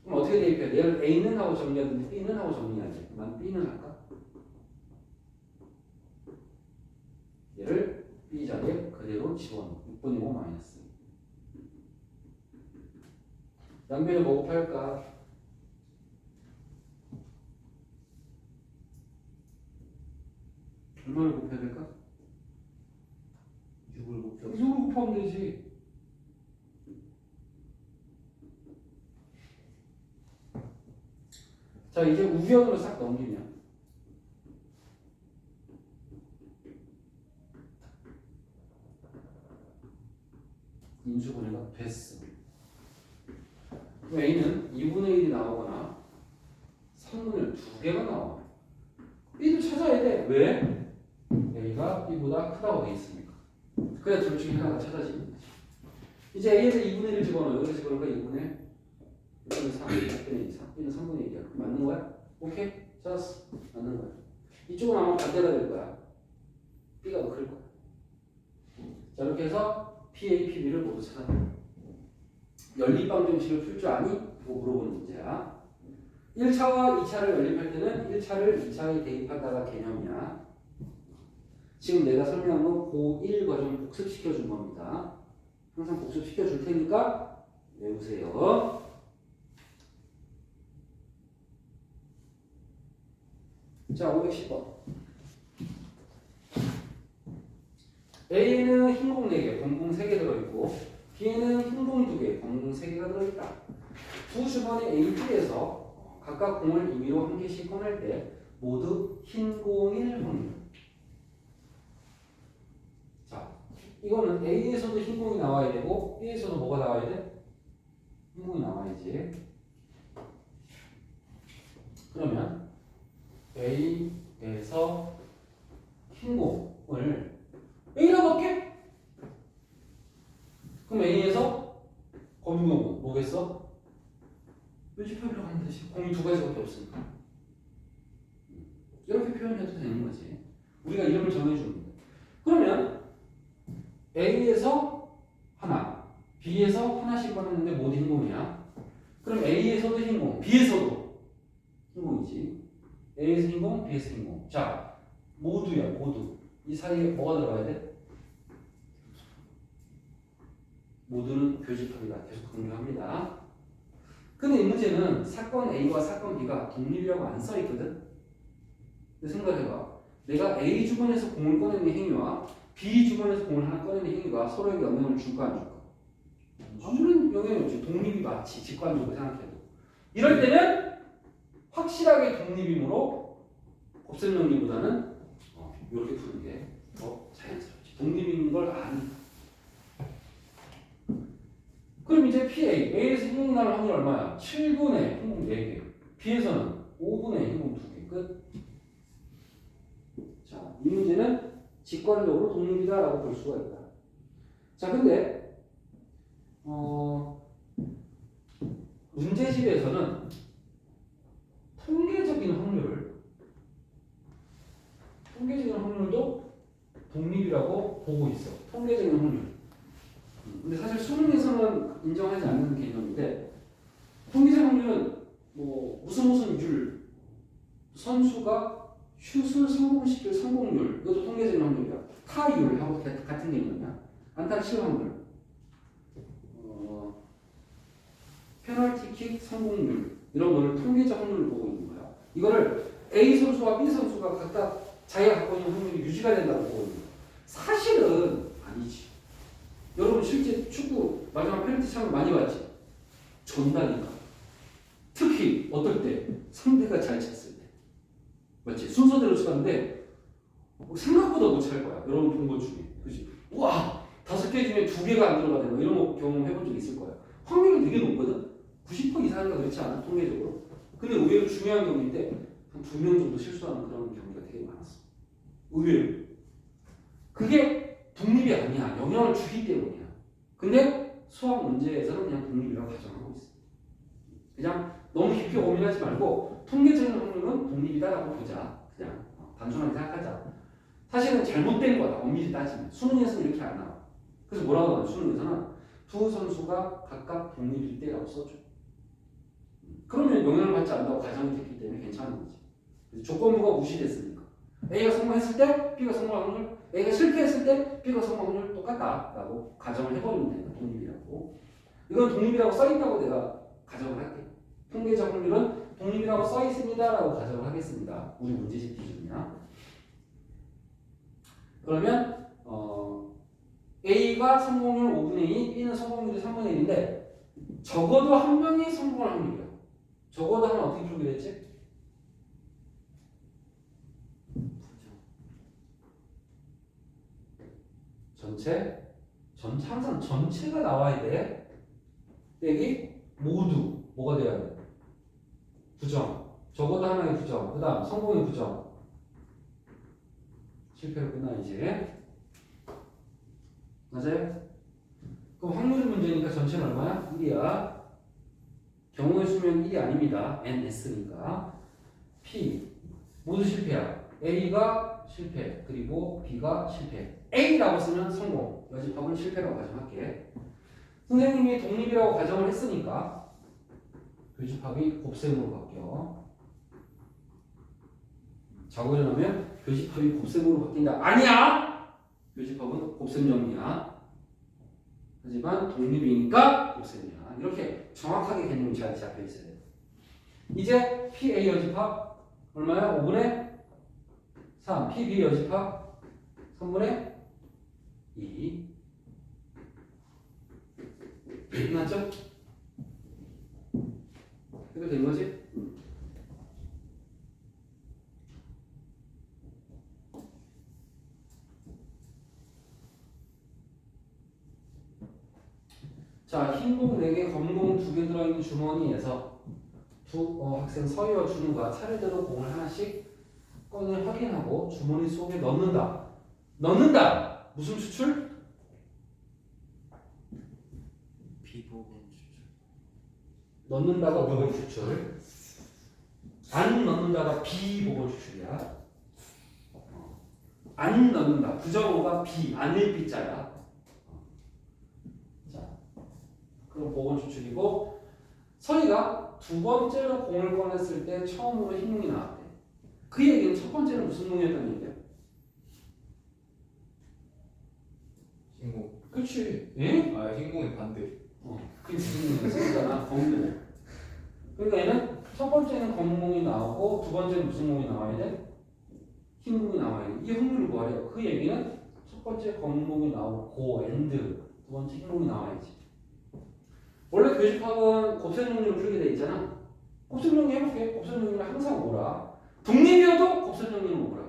그럼 어떻게 대입해? 얘를 A는 하고 정리하든지 B는 하고 정리하지. 난 B는 할까? 얘를 B 자리에 그대로 집어넣어. 6분의 5 마이너스. 양변에 뭐 곱할까? 얼마를 곱해야 될까? 6을 곱해서 6을 곱하면 되지. 자, 이제 우변으로 싹 넘기면 인수분해가 됐어. 그럼 A는 2분의 1이 나오거나 3분의 1 두 개가 나와. B도 찾아야 돼. 왜? A가 B보다 크다고 돼 있으니까. 그래 둘 중에 하나가 찾아지는 거지. 이제 A에서 2분의 1 집어넣어. 여기서 집어넣으니까 2분의 3, 2분의 2, 3, B는 3분의 1이야. 맞는 거야? 오케이? 찾았어. 맞는 거야. 이쪽은 아마 반대가 될 거야. B가 더 클 거야. 자, 이렇게 해서 PA, PB를 모두 찾아내. 연립방 정식을 풀 줄 아니? 이거 물어보는 문제야. 1차와 2차를 연립할 때는 1차를 2차에 대입한다가 개념이야. 지금 내가 설명한 건 고1 과정 복습시켜 준 겁니다. 항상 복습시켜 줄 테니까 외우세요. 자, 510번. A에는 흰공 4개, 검공 3개 들어있고 B에는 흰공 2개, 검공 3개가 들어있다. 두 주번의 A, B에서 각각 공을 임의로 한 개씩 꺼낼 때 모두 흰공일 확률. 자, 이거는 A에서도 흰공이 나와야 되고 B에서도 뭐가 나와야 돼? 흰공이 나와야지. 그러면 A에서 흰공을 A라고 할게? 그럼 A에서 검은공 뭐겠어? 묘집합이라고 하면 되지. 공이 두 가지밖에 없으니까. 이렇게 표현해도 되는 거지. 우리가 이름을 정해주는 거야. 그러면 A에서 하나, B에서 하나씩 꺼냈는데 모두 흰공이야. 그럼 A에서도 흰공, B에서도 흰공이지. A에서 흰공, B에서 흰공. 자, 모두야, 모두. 이 사이에 뭐가 들어가야 돼? 모두는 교집합이다. 계속 강조합니다. 근데 이 문제는 사건 A와 사건 B가 독립이라고 안 써있거든? 근데 생각해봐. 내가 A 주번에서 공을 꺼내는 행위와 B 주번에서 공을 하나 꺼내는 행위가 서로에게 영향을 줄까 안 줄까? 아무런 영향이 없지. 독립이 맞지. 직관적으로 생각해도. 이럴 때는 확실하게 독립이므로 곱셈 정리보다는 이렇게 푸는 게 더 자연스럽지. 독립인 걸 아니. 그럼 이제 PA, A에서 흰공 나올 확률 얼마야? 7분의 흰공 4개. B에서는 5분의 흰공 2개. 끝. 자, 이 문제는 직관적으로 독립이다라고 볼 수가 있다. 자, 근데 문제집에서는 통계적인 확률도 독립이라고 보고 있어. 통계적인 확률. 근데 사실 수능에서는 인정하지 않는 개념인데 통계적 확률은 뭐 무슨 율 선수가 슛을 성공시킬 성공률 이것도 통계적인 확률이야. 타율하고 같은 개념이야. 안타 칠 확률, 페널티킥 성공률 이런 거를 통계적 확률을 보고 있는 거야. 이거를 A 선수와 B 선수가 각각 자기가 갖고 있는 확률이 유지가 된다고 보고 있는 거야. 사실은 아니지. 여러분 실제 축구 마지막 페널티 찬을 많이 봤지? 전다니까. 특히 어떨 때? 상대가 잘 찼을 때. 맞지? 순서대로 쳤는데 생각보다 못 찰 거야. 여러분 본 것 중에. 그지? 우와! 5개 중에 2개가 안 들어가는 거 이런 거 경험해본 적 있을 거야. 확률이 되게 높거든? 90% 이상인가 그렇지 않아? 통계적으로. 근데 의외로 중요한 경우인데 한 2명 정도 실수하는 그런 경우가 되게 많았어. 의외로. 그게 독립이 아니야. 영향을 주기 때문이야. 근데 수학 문제에서는 그냥 독립이라고 가정하고 있어. 그냥 너무 깊게 고민하지 말고 통계적인 확률은 독립이다라고 보자. 그냥 단순하게 생각하자. 사실은 잘못된 거다. 엄밀히 따지면. 수능에서는 이렇게 안 나와. 그래서 뭐라고 하냐? 수능에서는 두 선수가 각각 독립일 때라고 써줘. 그러면 영향을 받지 않는다고 가정이 됐기 때문에 괜찮은 거지. 조건부가 무시됐으니까. A가 성공했을 때 B가 성공할 확률, A가 실패했을 때 B가 성공할 확률 똑같다라고 가정을 해버리면 된다. 독립이라고. 이건 독립이라고 써있다고 내가 가정을 할게. 통계적 확률은 독립이라고 써있습니다라고 가정을 하겠습니다. 우리 문제집 기준이야. 그러면 A가 성공률 5분의 2, B는 성공률이 3분의 1인데 적어도 한 명이 성공할 확률이야. 적어도 하면 어떻게 풀게 됐지? 항상 전체가 나와야 돼. 빼기 모두 뭐가 돼야 돼? 부정. 적어도 하나의 부정. 그 다음 성공의 부정. 실패로 끝나야지. 맞아요? 그럼 확률 문제니까 전체는 얼마야? 1이야. 경우의 수면 1이 아닙니다. NS니까. P 모두 실패야. A가 실패, 그리고 B가 실패. A라고 쓰면 성공, 여집합은 실패라고 가정할게. 선생님이 독립이라고 가정을 했으니까 교집합이 곱셈으로 바뀌어. 자고 일어나면 교집합이 곱셈으로 바뀐다. 아니야! 교집합은 곱셈 정리야. 하지만 독립이니까 곱셈이야. 이렇게 정확하게 개념이 잘 잡혀 있어야 돼. 이제 PA 여집합 얼마야? 5분의 3. PB 여집합 3분의 2. 끝났죠? 해결된 거지? 자, 흰공 4개, 검공 2개 들어있는 주머니에서 두 학생 서희와 준우가 차례대로 공을 하나씩 꺼내 확인하고 주머니 속에 넣는다. 넣는다! 무슨 추출? 비보건 추출. 넣는다가 보건 추출. 안 넣는다가 비보건 추출이야. 안 넣는다. 부정어가 비, 안을 비자야. 자, 그럼 보건 추출이고, 서희가 두 번째로 공을 꺼냈을 때 처음으로 흰공이 나왔대. 그 얘기는 첫 번째는 무슨 공이었다는 얘기야? 흰공. 그렇지. 예? 아 흰공의 반대. 그게 무슨 공이야? 쓰잖아. 검공. 그러니까 얘는 첫 번째는 검공이 나오고 두 번째는 무슨 공이 나와야 돼? 흰공이 나와야 돼. 이 확률을 구하래요. 그 얘기는 첫 번째 검공이 나오고 엔드, 두 번째 흰공이 나와야지. 원래 교집합은 곱셈용리로 풀게 돼 있잖아. 곱셈용리 해볼게. 곱셈용리는 항상 오라. 독립이어도 곱셈용리는 오라.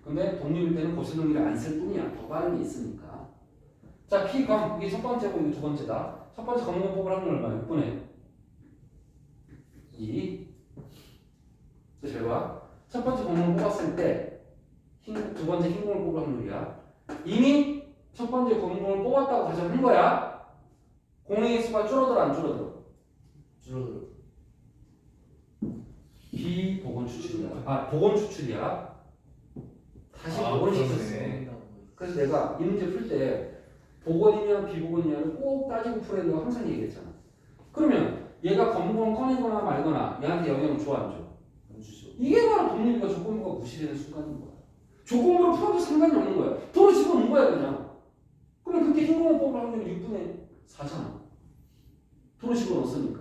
근데 독립일 때는 곱셈용리를 안 쓸 뿐이야. 더 빠른 게 있으니까. 자, P검. 이게 첫 번째고 이게 두 번째다. 첫 번째 검공 뽑을 확률 얼마야? 6분의 2. 잘 봐. 첫 번째 검공을 뽑았을 때 두 번째 흰공을 뽑을 확률이야. 이미 첫 번째 검공을 뽑았다고 가정한 거야. 공의 수가 줄어들어 안 줄어들어? 줄어들어. 비보건 추출이야. 아, 보건 추출이야. 다시 보건시켰어. 그래서 내가 이 문제 풀 때 보건이냐 비보건이냐를 꼭 따지고 풀어야 된다고 항상 얘기했잖아. 그러면 얘가 검공을 꺼내거나 말거나 얘한테 영향을 줘 안 줘? 안 주죠. 이게 바로 독립과 조건부가 무시되는 순간인 거야. 조건부로 풀어도 상관이 없는 거야. 도로 집어넣은 거야 그냥. 그러면 그렇게 흰공을 뽑을 확률이 6분의 4잖아. 도로 집어넣었으니까.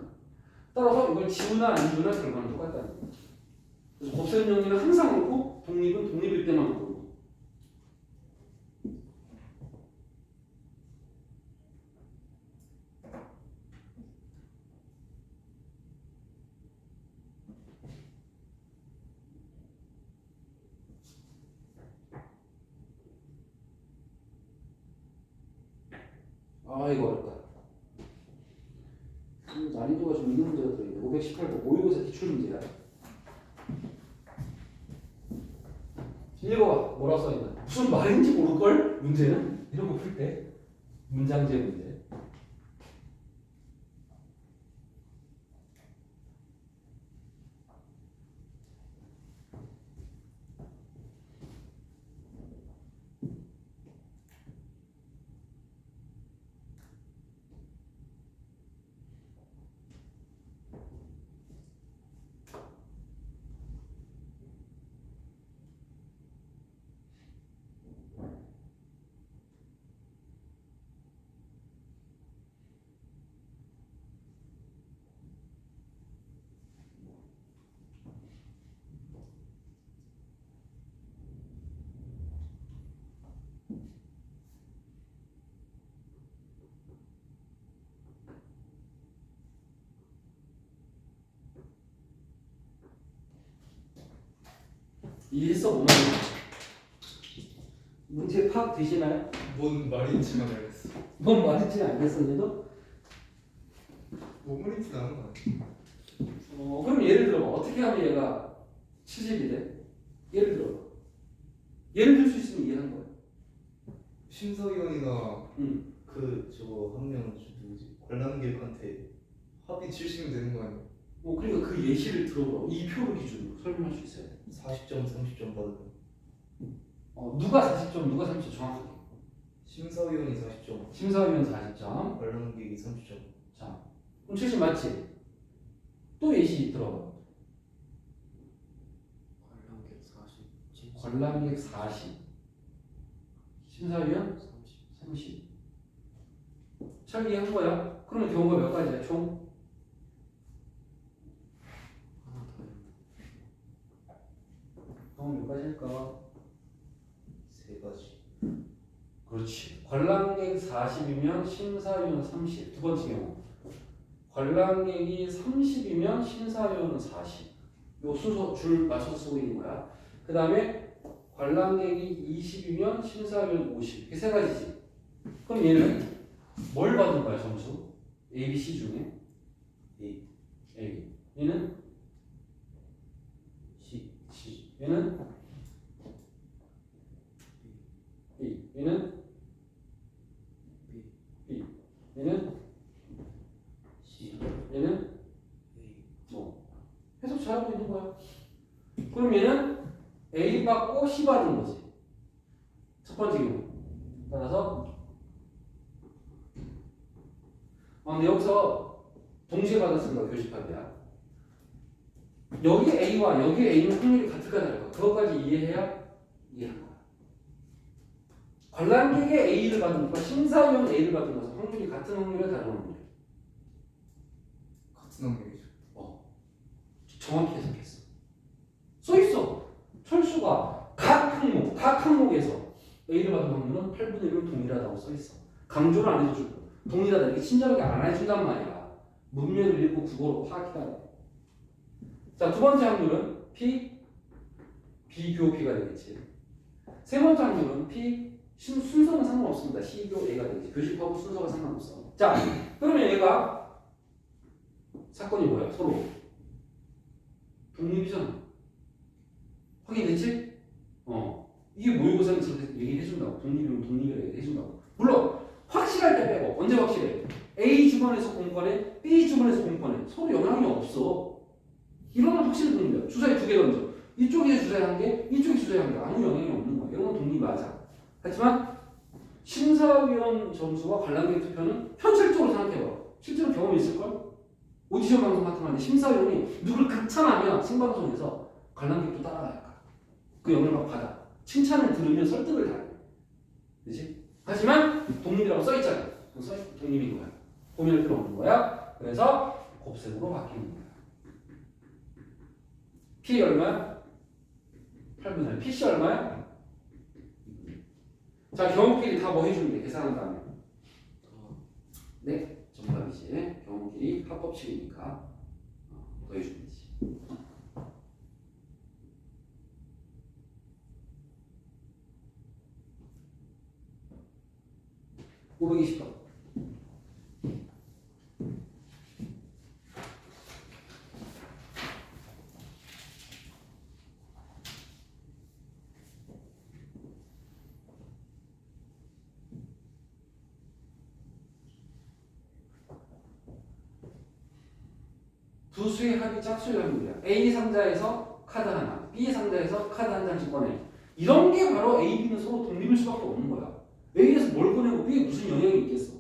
따라서 이걸 지우나 안 지우나 결과는 똑같다는 거야. 그래서 곱셈 정리는 항상 옳고 독립은 독립일 때만 옳고. 아 이거 어렵다. 난이도가 좀 있는 문제가 들어있네. 518번 모의고사 기출 문제야. 읽어봐. 뭐라고 써있나? 무슨 말인지 모를걸? 문제는? 이런 거 풀 때. 문장제 문제. 이해했어? 뭐 말인지? 문제 파악 되시나요? 뭔 말인지만 알겠어. 뭔 말인지는 알겠었는데도 뭔 말인지 나는 거 아니야? 그럼 예를 들어봐. 어떻게 하면 얘가 70이 돼? 예를 들어봐. 예를 들 수 있으면 이해하는 거야. 심사위원이나 응. 그 저거 한 명 누구지? 관람객한테 합의 70이 되는 거 아니야? 그러니까 그 예시를 들어보라고. 이 표를 기준으로 설명할 수 있어야 돼. 40점, 30점 받으면 누가 40점, 누가 30점 정확하게. 심사위원이 40점, 심사위원 40점. 관람객이 30점. 자, 그럼 70 맞지? 또 예시 들어봐. 관람객 40, 관람객 40. 심사위원 30 30. 잘 이해한 거야? 그러면 경우가 몇 가지야, 총? 하나 더 있네. 경우 몇 가지일까? 3가지. 그렇지. 관람객 40이면 심사위원 30. 두 번째 경우. 관람객이 30이면 심사위원은 40. 요 순서 줄 맞춰서 쓰고 있는 거야. 그 다음에 관람객이 20이면 심사위원 50. 이게 세 가지지. 그럼 얘는 뭘 받은 거야, 점수? A, B, C 중에? A. A. 얘는? C. C. 얘는? B. 얘는? B B. 얘는? C. 얘는? A 해석 잘하고 있는 거야. 그럼 얘는 A 받고 C 받은 거지. 첫 번째 경우. 따라서 근데 여기서 동시에 받았으니까 교집합이야. 여기 A와 여기 A는 확률이 같을까 다를까? 그것까지 이해해야 이해한 거야. 관람객의 A를 받은 것과 심사위원 A를 받은 것은 확률이 같은 확률이야, 다른 확률이야? 같은 학력이죠. 정확히 해석했어. 써있어. 철수가 각 항목에서 A를 받은 확률은 8분의 1로 동일하다고 써있어. 강조를 안 해주고 동일하다 이렇게 친절하게 안 해준단 말이야. 문맥을 읽고 국어로 파악해야 돼. 자, 두 번째 확률은 P, B교P가 되겠지. 세 번째 확률은 P, 순서는 상관없습니다. C교 A가 되겠지. 교집하고 순서가 상관없어. 자, 그러면 얘가 사건이 뭐야? 서로 독립이잖아. 확인됐지? 이게 모의고사에서 얘기해준다고. 독립이면 독립이라 얘기해준다고. 물론 확실할 때 빼고. 언제 확실해? A 주번에서 공권해, B 주번에서 공권해. 서로 영향이 없어. 이러면 확실히 독립이야. 주사위 2개 던져. 이쪽에 주사위 1개, 이쪽에 주사위 1개. 아무 영향이 없는 거야. 이러면 독립 맞아. 하지만 심사위원 점수와 관람객 투표는 현실적으로 생각해봐. 실제로 경험이 있을걸? 오디션 방송 같은 거 하는데 심사위원이 누굴 극찬하면 생방송에서 관람객도 따라갈까? 그 영향을 받아. 칭찬을 들으면 설득을 다 해. 그치? 하지만 독립이라고 써있잖아. 독립인 거야. 고민할 필요 없는 거야. 그래서 곱셈으로 바뀌는 거야. P 얼마야? 8분의 1. PC 얼마야? 자, 경우끼리 다 뭐 해주면 돼? 계산한 다음에. 네, 정답이지. 경우끼리 합법칙이니까 더해주면 되지. 520번. 두 수의 합이 짝수의 확률이야. A 상자에서 카드 하나, B 상자에서 카드 한 장씩 꺼내. 이런 게 바로 A, B는 서로 독립일 수밖에 없는 거야. A에서 뭘 꺼내고 B에 무슨 영향이 있겠어?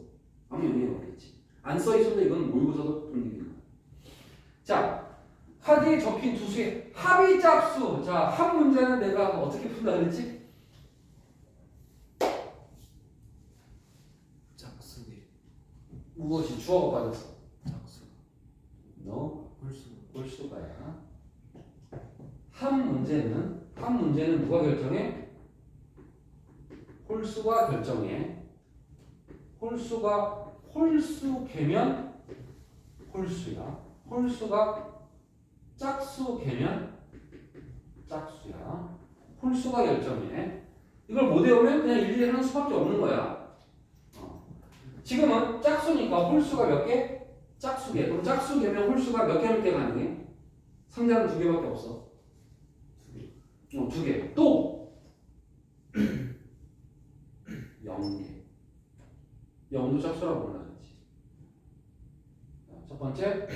아무 영향이 없겠지. 안 써있어도 이건 모의고사도 독립인 거야. 자, 카드에 적힌 두 수의 합이 짝수. 자, 합 문제는 내가 어떻게 푼다 그랬지? 짝수기 무엇이 주어가 빠졌어? 짝수 너 홀수 홀수가야. 합 문제는 누가 결정해? 홀수가 결정해. 홀수가 홀수 개면 홀수야. 홀수가 짝수 개면 짝수야. 홀수가 결정해. 이걸 못 외우면 그냥 일일이 하는 수밖에 없는 거야. 지금은 짝수니까 홀수가 몇 개? 짝수개. 그럼 짝수개면 홀수가 몇 개 가능해? 상자는 2개밖에 없어. 2개. 또 0개. 0도 짝수라고 몰라졌지. 첫 번째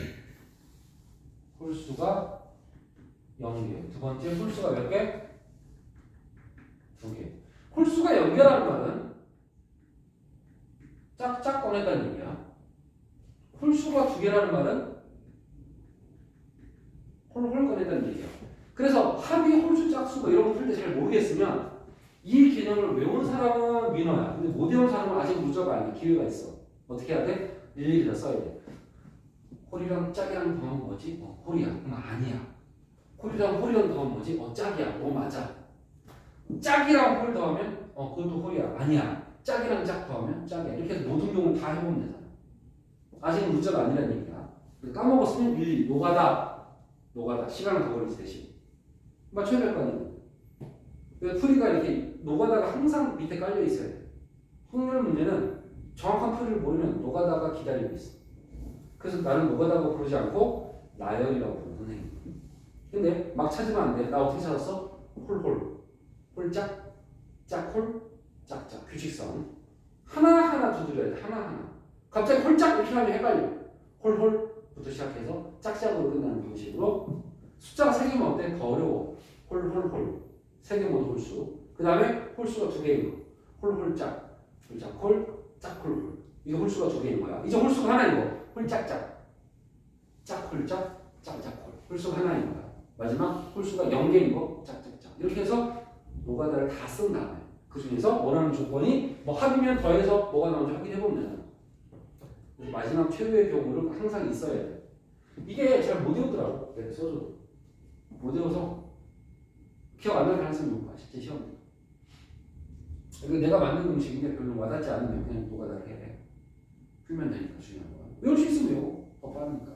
홀수가 0개. 두 번째 홀수가 몇 개? 2개. 홀수가 0개라는 말은 짝짝 꺼냈다는 얘기야. 홀수가 2개라는 말은 홀홀 꺼냈다는 얘기야. 그래서 합이 홀수 짝수고 이런 거 풀 때 잘 모르겠으면 이 개념을 외운 사람은 민어야. 근데 못 외운 사람은 아직 무조가 아니야. 기회가 있어. 어떻게 해야 돼? 일일이 다 써야 돼. 홀이랑 짝이랑 더하면 뭐지? 홀이야. 그럼 아니야. 홀이랑 홀이랑 더하면 뭐지? 짝이야. 맞아. 짝이랑 홀 더하면 그것도 홀이야. 아니야. 짝이랑 짝 더하면 짝이야. 이렇게 해서 모든 경우를 다 해보면 되잖아. 아직은 문자가 아니라는 얘기야. 까먹었으면 일일이 노가다. 시간을 더 걸리지 대신. 맞춰야 될 거 아니야. 풀이가 이렇게 노가다가 항상 밑에 깔려 있어야 돼. 확률 문제는 정확한 풀이를 모르면 노가다가 기다리고 있어. 그래서 나는 노가다고 부르지 않고 나열이라고 부르는 선생님. 근데 막 찾으면 안 돼. 나 어떻게 찾았어? 홀홀. 홀짝, 짝홀, 짝짝. 규칙성. 하나하나 두드려야 돼. 하나하나. 갑자기 홀짝 이렇게 하면 헷갈려. 홀홀부터 시작해서 짝짝으로 끝나는 방식으로 숫자가 3개면 어때? 더 어려워. 홀홀홀. 3개 모두 홀수. 그 다음에 홀수가 2개인 거. 홀홀짝, 홀짝홀, 짝홀홀. 이거 홀수가 2개인 거야. 이제 홀수가 하나인 거. 홀짝짝, 짝홀짝, 짝짝홀. 홀수가 하나인 거야. 마지막 홀수가 0개인 거. 짝짝짝. 이렇게 해서 노가다를 다 쓴 다음에 그 중에서 원하는 조건이 뭐 합이면 더해서 뭐가 나오는지 확인해보면 되잖아. 그래서 마지막 최후의 경우를 항상 있어야 돼. 이게 잘 못 외우더라고. 내가 써줘도. 못 외워서 기억 안 날 가능성이 높아. 실제 시험에. 이거 내가 만든 공식인데 별로 와닿지 않으면 그냥 노가다를 해. 풀면 되니까 중요한 거야. 외울 수 있으면 외워. 더 빠르니까.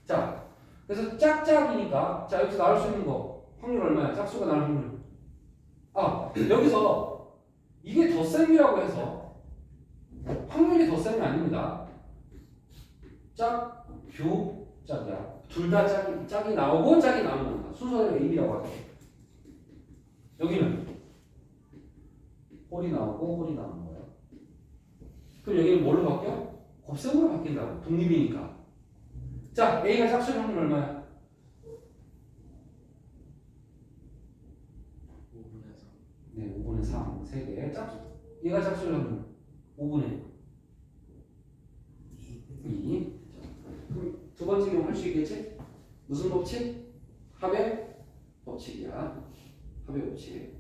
자, 그래서 짝짝이니까 자 여기서 나올 수 있는 거 확률 얼마야? 짝수가 나올 확률. 여기서 이게 덧셈이라고 해서 확률이 덧셈이 아닙니다. 짝, 교, 짝이야. 둘 다 짝이 나오고 짝이 나오는 거야. 순서대로 A, B라고 하죠. 여기는 홀이 나오고 홀이 나오는 거예요. 그럼 여기는 뭘로 바뀌어? 곱셈으로 바뀐다고. 독립이니까. 자, A가 짝수의 확률 얼마야? 5분의 3. 네, 5분의 3, 3개. 얘가 짝수의 확률 5분의 2. 그럼 두 번째 경우 할 수 있겠지? 무슨 법칙? 합의 법칙이야. 합의 법칙.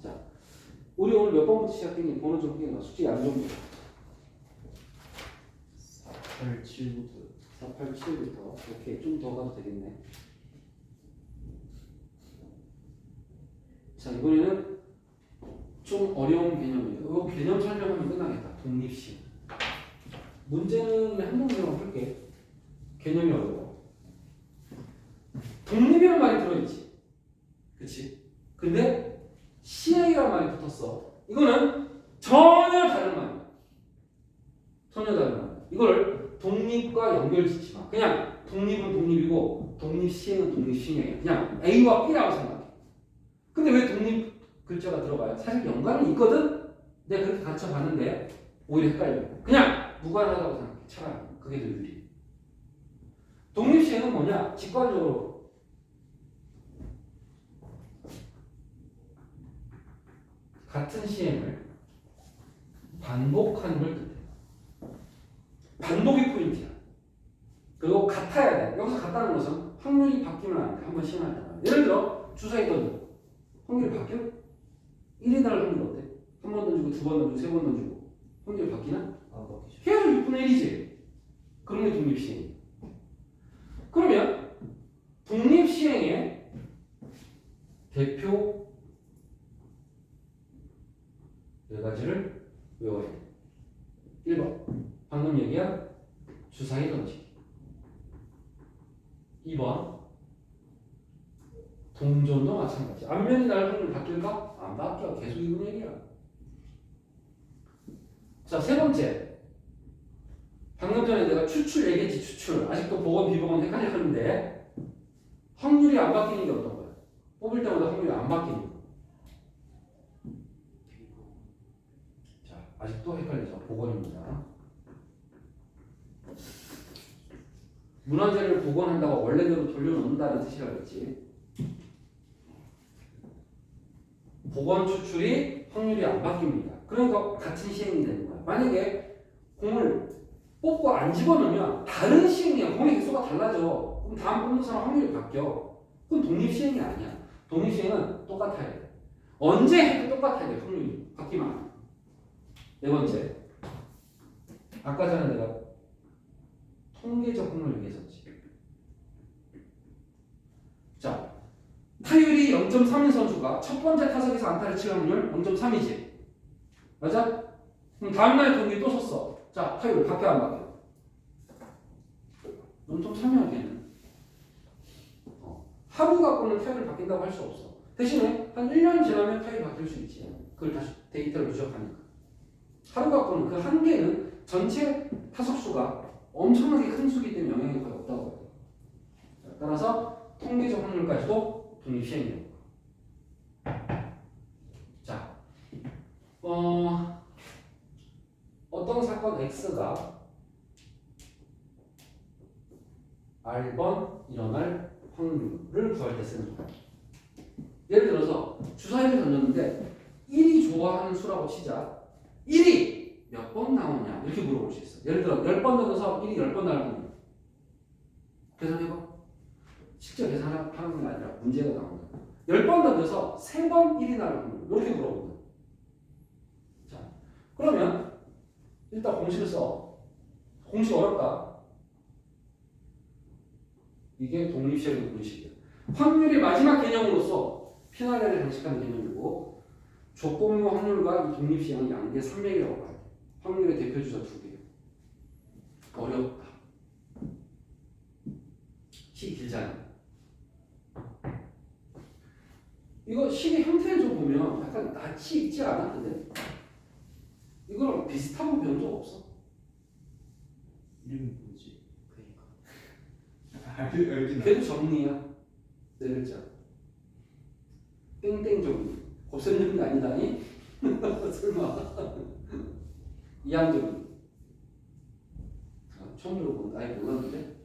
자, 우리 오늘 몇 번부터 시작했니? 번호 좀 확인해 봐. 숙제 양 좀. 487부터 487부터. 오케이, 좀 더 가도 되겠네. 자, 이번에는 좀 어려운 개념이에요. 이 개념 설명하면 끝나겠다. 독립시. 문제는 한 문제만 풀게. 개념이 어려워. 독립이라는 말이 들어있지. 그치? 근데 시행이라는 말이 붙었어. 이거는 전혀 다른 말이야. 전혀 다른 말이야. 이걸 독립과 연결짓지 마. 그냥 독립은 독립이고 독립시행은 독립시행이야. 그냥 A와 B라고 생각해. 근데 왜 독립 글자가 들어가요? 사실 연관은 있거든? 내가 그렇게 가르쳐 봤는데 오히려 헷갈려. 그냥 무관하다고 생각해. 차라리 그게 더 유리. 독립시행은 뭐냐? 직관적으로 같은 시행을 반복하는 걸 뜻해. 반복이 포인트야. 그리고 같아야 돼. 여기서 같다는 것은 확률이 바뀌면 안 돼. 한번 시행할 때마다. 예를 들어 주사위 던져. 확률이 바뀌어? 1이 날 확률 어때? 한 번 던지고 두 번 던지고 세 번 던지고 확률이 바뀌나? 안 바뀌죠. 계속 6분의 1이지. 그런 게 독립시행. 그러면 독립시행의 대표 네 가지를 외워야 돼. 1번 방금 얘기한 주사위 던지기. 2번 동전도 마찬가지. 앞면이 날 확률 바뀔까? 안 바뀌어. 계속 2분의 1이야. 자, 세 번째. 방금 전에 내가 추출 얘기했지. 추출. 아직도 보건 비보건 헷갈리는데 확률이 안 바뀌는 게 어떤 거야? 뽑을 때마다 확률이 안 바뀌는 거. 자, 아직도 헷갈리죠. 보건입니다. 문화재를 복원한다고 원래대로 돌려놓는다는 뜻이라고 했지. 복원 추출이 확률이 안 바뀝니다. 그러니까 같은 시행이 되는 거야. 만약에 공을 뽑고 안 집어넣으면 다른 시행이야. 공의 개수가 달라져. 그럼 다음 뽑는 사람 확률이 바뀌어. 그건 독립시행이 아니야. 독립시행은 똑같아야 돼. 언제 해도 똑같아야 돼. 확률이 바뀌면 안 돼. 네 번째. 아까 전에 내가 통계적 확률 얘기했었지. 자, 타율이 0.3인 선수가 첫 번째 타석에서 안타를 칠 확률 0.3이지. 맞아? 그럼 다음날 경기 또 섰어. 자, 타율 바뀌어 안 바뀌어? 0.3이야 걔는. 하루 갖고는 타율이 바뀐다고 할 수 없어. 대신에 한 1년 지나면 타율이 바뀔 수 있지. 그걸 다시 데이터를 누적하니까. 하루 갖고는 그 한 개는 전체 타석수가 엄청나게 큰 수기 때문에 영향이 거의 없다고 해요. 따라서 통계적 확률까지도 독립시행이에요. 자, 어떤 사건 X가 R번 일어날 확률을 구할 때 쓰는 거야. 예를 들어서 주사위를 던졌는데 1이 좋아하는 수라고 치자. 1이 몇 번 나오냐 이렇게 물어볼 수 있어. 예를 들어 10번 던져서 1이 10번 나올 확률 계산해봐. 실제 계산하는 게 아니라 문제가 나오는 거야. 10번 던져서 3번 1이 나올 확률 이렇게 물어보는 거야. 자, 그러면 일단 공식을 써. 공식 어렵다. 이게 독립시행의 공식이야. 확률이 마지막 개념으로서 피날레를 장식하는 개념이고 조건부 확률과 이 독립시행은 양대 산맥이라고 봐야 돼. 확률의 대표주자 2개. 어렵다. 시 길잖아. 이거 식의 형태를 좀 보면 약간 낯이 있지 않아? 근데 이거랑 비슷한 거 배운 적 없어? 이름이 뭐지? 그니까 알긴 걔도 정리야. 네 글자. 땡땡 정리. 곱셈 정리 아니다니? 설마. 이항 정리. 처음 들어본 아예 몰랐는데.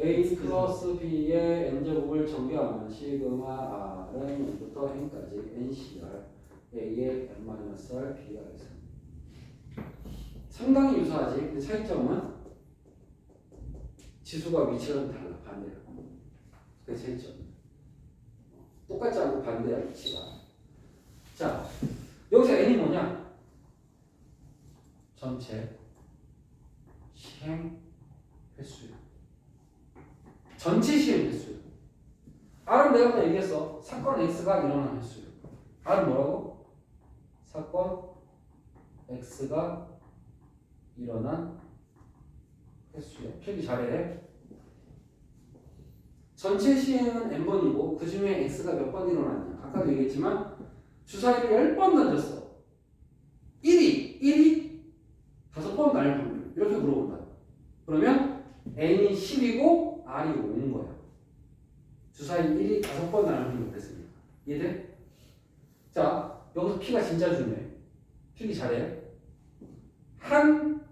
A 플러스 B의 n제곱을 정비하면 시그마 R은 0부터 n까지 NCR A의 n-R B가 있습니다. 상당히 유사하지. 근데 차이점은 지수가 위치가 좀 달라. 반대로. 그게 차이점. 똑같지 않고 반대야 위치가. 자, 여기서 n이 뭐냐? 전체 시행 횟수야. 전체 시행 횟수야. R은 내가 아까 얘기했어. 사건 X가 일어난 횟수야. R은 뭐라고? 사건 X가 일어난 횟수야. 필기 잘해. 전체 시행은 n번이고 그 중에 x가 몇 번 일어났냐. 아까도 얘기했지만 주사위를 10번 던졌어. 1이 5번 날 확률 이렇게 물어본다. 그러면 n이 10이고 r이 5인 거야. 주사위 1이 5번 날 확률 됐습니다. 이해돼? 자, 여기서 p가 진짜 중요해. 필기 잘해. 한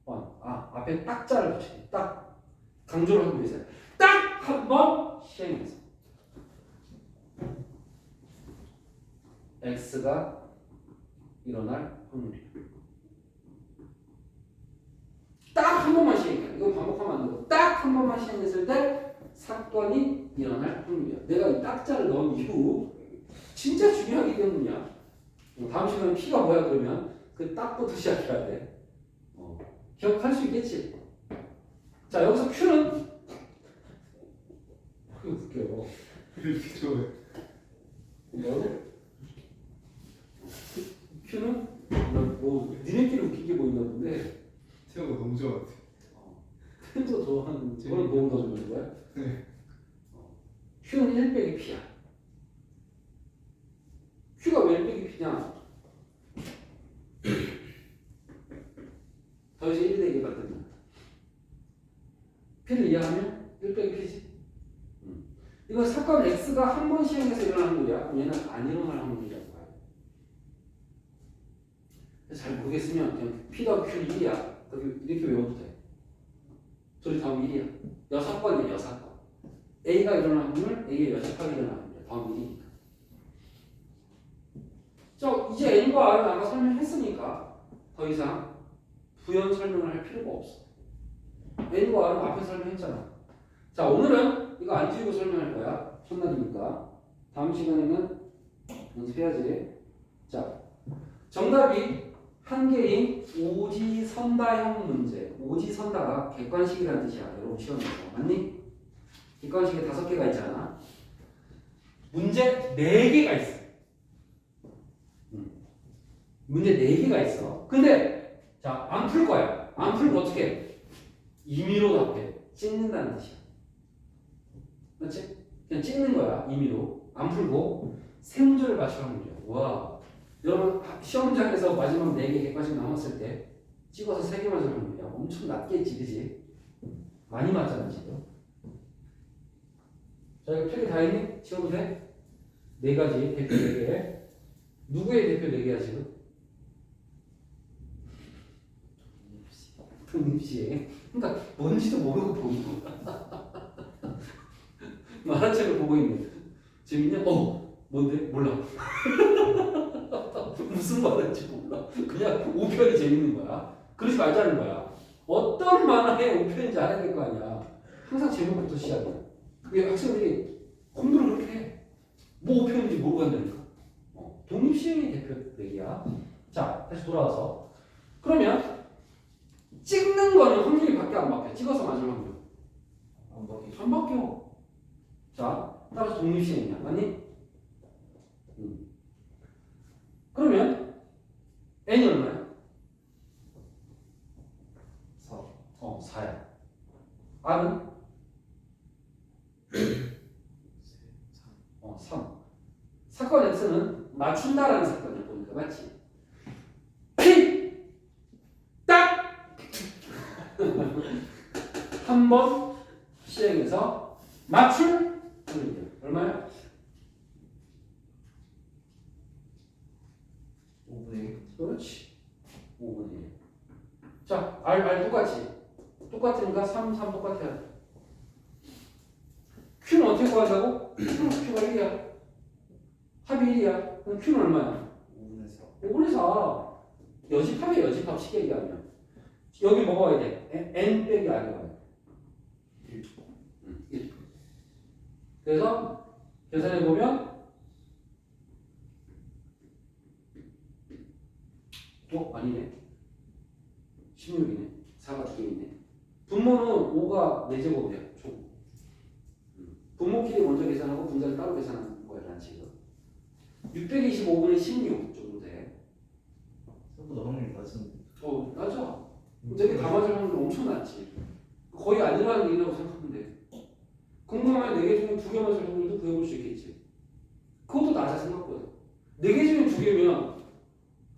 번. 앞에 딱자를 붙이게. 딱 강조를 하고 있어요. 딱 한 번 시행해서 X가 일어날 확률이 딱 한 번만 시행해. 이거 반복하면 안 되고 딱 한 번만 시행했을 때 사건이 일어날 확률이야. 내가 이 딱자를 넣은 이유 진짜 중요하기 때문이야. 다음 시간에 P가 뭐야 그러면 그 딱부터 시작해야 돼. 기억할 수 있겠지? 자, 여기서 Q는 그게 웃겨요. 이렇게 좋아해. 뭐라고? Q는 뭐 니네끼리 웃기게 보인다 본데 태호가 너무 좋아해. 팬도 좋아하는 그걸 보고 넣어주는 거야? 네. Q는 1 빼기 P야. Q가 왜 1 빼기 P냐? 더 이상 1이 되게 받든다. P를 이해하면 1 빼기 P지. 이거 사건 X가 한 번 시행해서 일어나는 확률이야. 그럼 얘는 안 일어날 확률이라고 봐요. 잘 모르겠으면 그냥 P 더 Q 1이야. 이렇게 외워도 돼. 둘이 더하면 1이야. 6번이야 6번. A가 일어날 확률, A의 여집합이 일어날 확률. 더하면 1이니까. 자, 이제 N과 R은 아까 설명했으니까 더 이상 부연 설명을 할 필요가 없어. N과 R은 앞에 설명했잖아. 자, 오늘은 이거 안 지우고 설명할 거야. 첫날이니까. 다음 시간에는 연습해야지. 자, 정답이 한 개인 오지선다형 문제. 오지선다가 객관식이라는 뜻이야. 여러분 시험에서. 맞니? 객관식에 5개가 있잖아. 문제 4개가 있어. 문제 4개가 있어. 근데 자, 안 풀 거야. 안 풀면 어떻게 해? 임의로 답해. 찍는다는 뜻이야. 맞지? 그냥 찍는 거야. 임의로. 안 풀고 세 문제를 맞추라는 거야. 와. 여러분 시험장에서 마지막 4개 객관식 남았을 때 찍어서 3개 맞으면 야, 엄청 낮겠지, 그지? 많이 맞잖아 지금. 자, 이거 필기 다 했니? 지워도 돼? 4가지 대표 4개. 누구의 대표 4개야 지금? 독립시. 그러니까 뭔지도 모르고 보는 거야. 말한 채로 보고 있는. 재밌냐? 뭔데? 몰라. 무슨 말인지 몰라. 그냥 5편이 재밌는 거야. 그러지 말자는 거야. 어떤 만화의 5편인지 알아야 될 거 아니야. 항상 제목부터 시작이야. 그게 학생들이 공부를 그렇게 해. 뭐 5편인지 모르고 한다니까. 독립시행의 대표 얘기야. 자, 다시 돌아와서. 그러면 찍는 거는 확률이 밖에 안 바뀌어. 찍어서 맞을 확률. 안 바뀌죠. 안 바뀌어. 자, 따라서 독립시행이야. 맞니? 그러면 n이 얼마야? 4. 4야. r은? 3. 3. 사건 x는 맞춘다라는 사건이야. 보니까 맞지? 피! 딱! 한 번 시행해서 맞출 확률이야. 얼마야? 5분의 1. 그렇지. 5분의 1. 자, R 똑같이. 똑같으니까 3 똑같아야 돼. Q는 어떻게 구한다고? Q가 1이야. 합이 1이야. 그럼 Q는 얼마야? 5분의 4. 5분의 4. 여집합이야, 여집합 식 얘기하면. 여기 뭐가 와야 돼? N 빼기 R이 와야 돼. 1. 그래서 계산해보면 아니네. 16이네. 4가 2개 있네. 분모는 5가 4제곱이야. 총. 분모끼리 먼저 계산하고 분자를 따로 계산하는 거야, 난 지금. 625분의 16 정도 돼. 생각보다 확률이 낮은데. 맞아. 되게 다 맞을 확률 엄청 낮지. 거의 안 일어나는 일이라고 생각하면 돼. 궁금하면 4개 중에 2개 맞을 확률도 구해볼 수 있겠지. 그것도 낮아 생각보다. 4개 중에 2개면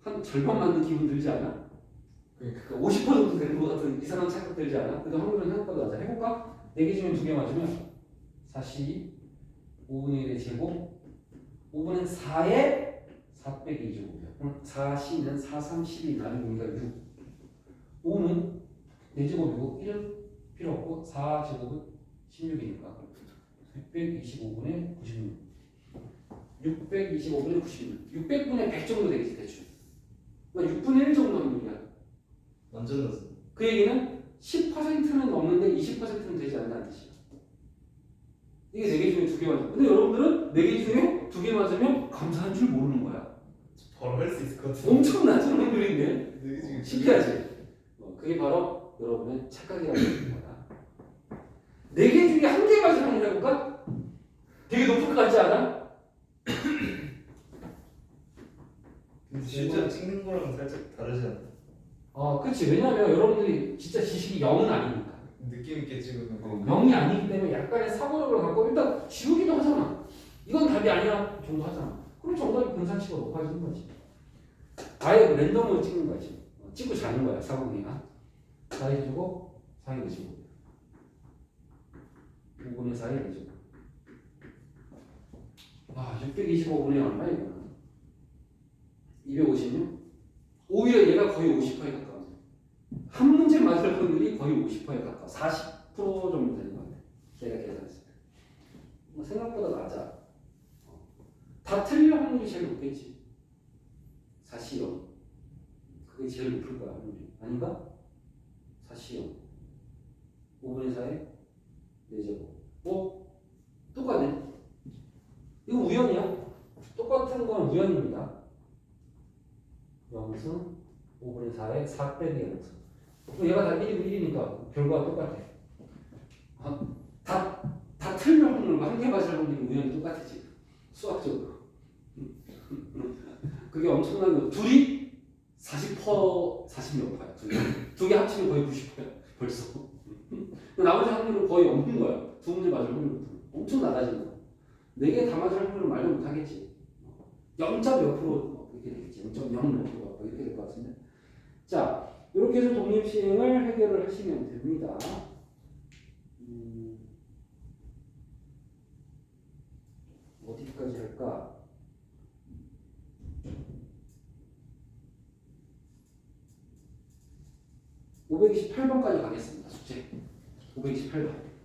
한 절반 맞는 기분 들지 않아? 그러니까 50% 정도 되는 것 같은 이상한 착각 들지 않아? 그래도 확률은 생각보다 낮아. 해볼까? 4개 중에 2개 맞으면 4C 5분의 1의 제곱 5분의 4에 4 빼기 2제곱이야. 그럼 4C는 4, 3, 12 나누니까 6 5는 4제곱이고 1은 필요 없고 4제곱은 16이니까 625분의 96 625분의 96 600분의 100 정도 되겠지 대충. 그러니까 6분의 1 정도 확률이야. 완전 낮은. 그 얘기는 10%는 넘는데 20%는 되지 않는다는 뜻이야. 이게 4개 중에 2개 맞아. 근데 여러분들은 4개 중에 2개 맞으면 감사한 줄 모르는 거야. 바로 할 수 있을 것 같아. 엄청 낮은 확률인데 4개 중에 신기하지? 그게 바로 여러분의 착각이라고 하는 거다. 4개 중에 1개 맞을 확률 해볼까? 되게 높을 것 같지 않아? 근데 실제로 찍는 거랑 살짝 다르지 않나? 그치. 왜냐면 여러분들이 진짜 지식이 0은 아니니까. 느낌 있게 찍으면 0이 아니기 때문에 약간의 사고력을 갖고 일단 지우기도 하잖아. 이건 답이 아니야 정도 하잖아. 그럼 정답이 분산치가 높아지는 거지. 아예 랜덤으로 찍는 거지. 찍고 자는 거야 사고기가. 4에 주고 4에 내주고 5분의 4에 내주고. 625분의 얼마 이거? 256? 오히려 얘가 거의 50%에 가까워. 한 문제 맞을 확률이 거의 50%에 가까워. 40. 9% 정도 되는 것 같아. 내가 계산했을 때. 뭐 생각보다 낮아. 다 틀릴 확률이 제일 높겠지. 4C0. 그게 제일 높을 거야, 확률이. 아닌가? 4C0. 5분의 4에 4제곱. 똑같네. 이거 우연이야. 똑같은 건 우연입니다. 영승 5분의 4에 4 빼기 영승. 얘가 다 1이고 1이니까 결과가 똑같아. 다 틀릴 확률과 한 개 맞을 확률이 우연히 똑같아 지금. 수학적으로. 그게 엄청난 거. 둘이 40몇%, 두 개 합치면 거의 90%야. 벌써. 나머지 확률은 거의 없는 거야. 두 문제 맞을 확률부터. 엄청 낮아지는 거야. 네 개 다 맞을 확률은 말도 못 하겠지. 0. 몇 프로 이렇게 되겠지. 0.0 몇 프로가 이렇게 될 것 같은데. 자, 이렇게 해서 독립시행을 해결을 하시면 됩니다. 어디까지 할까? 528번까지 가겠습니다. 숙제. 528번.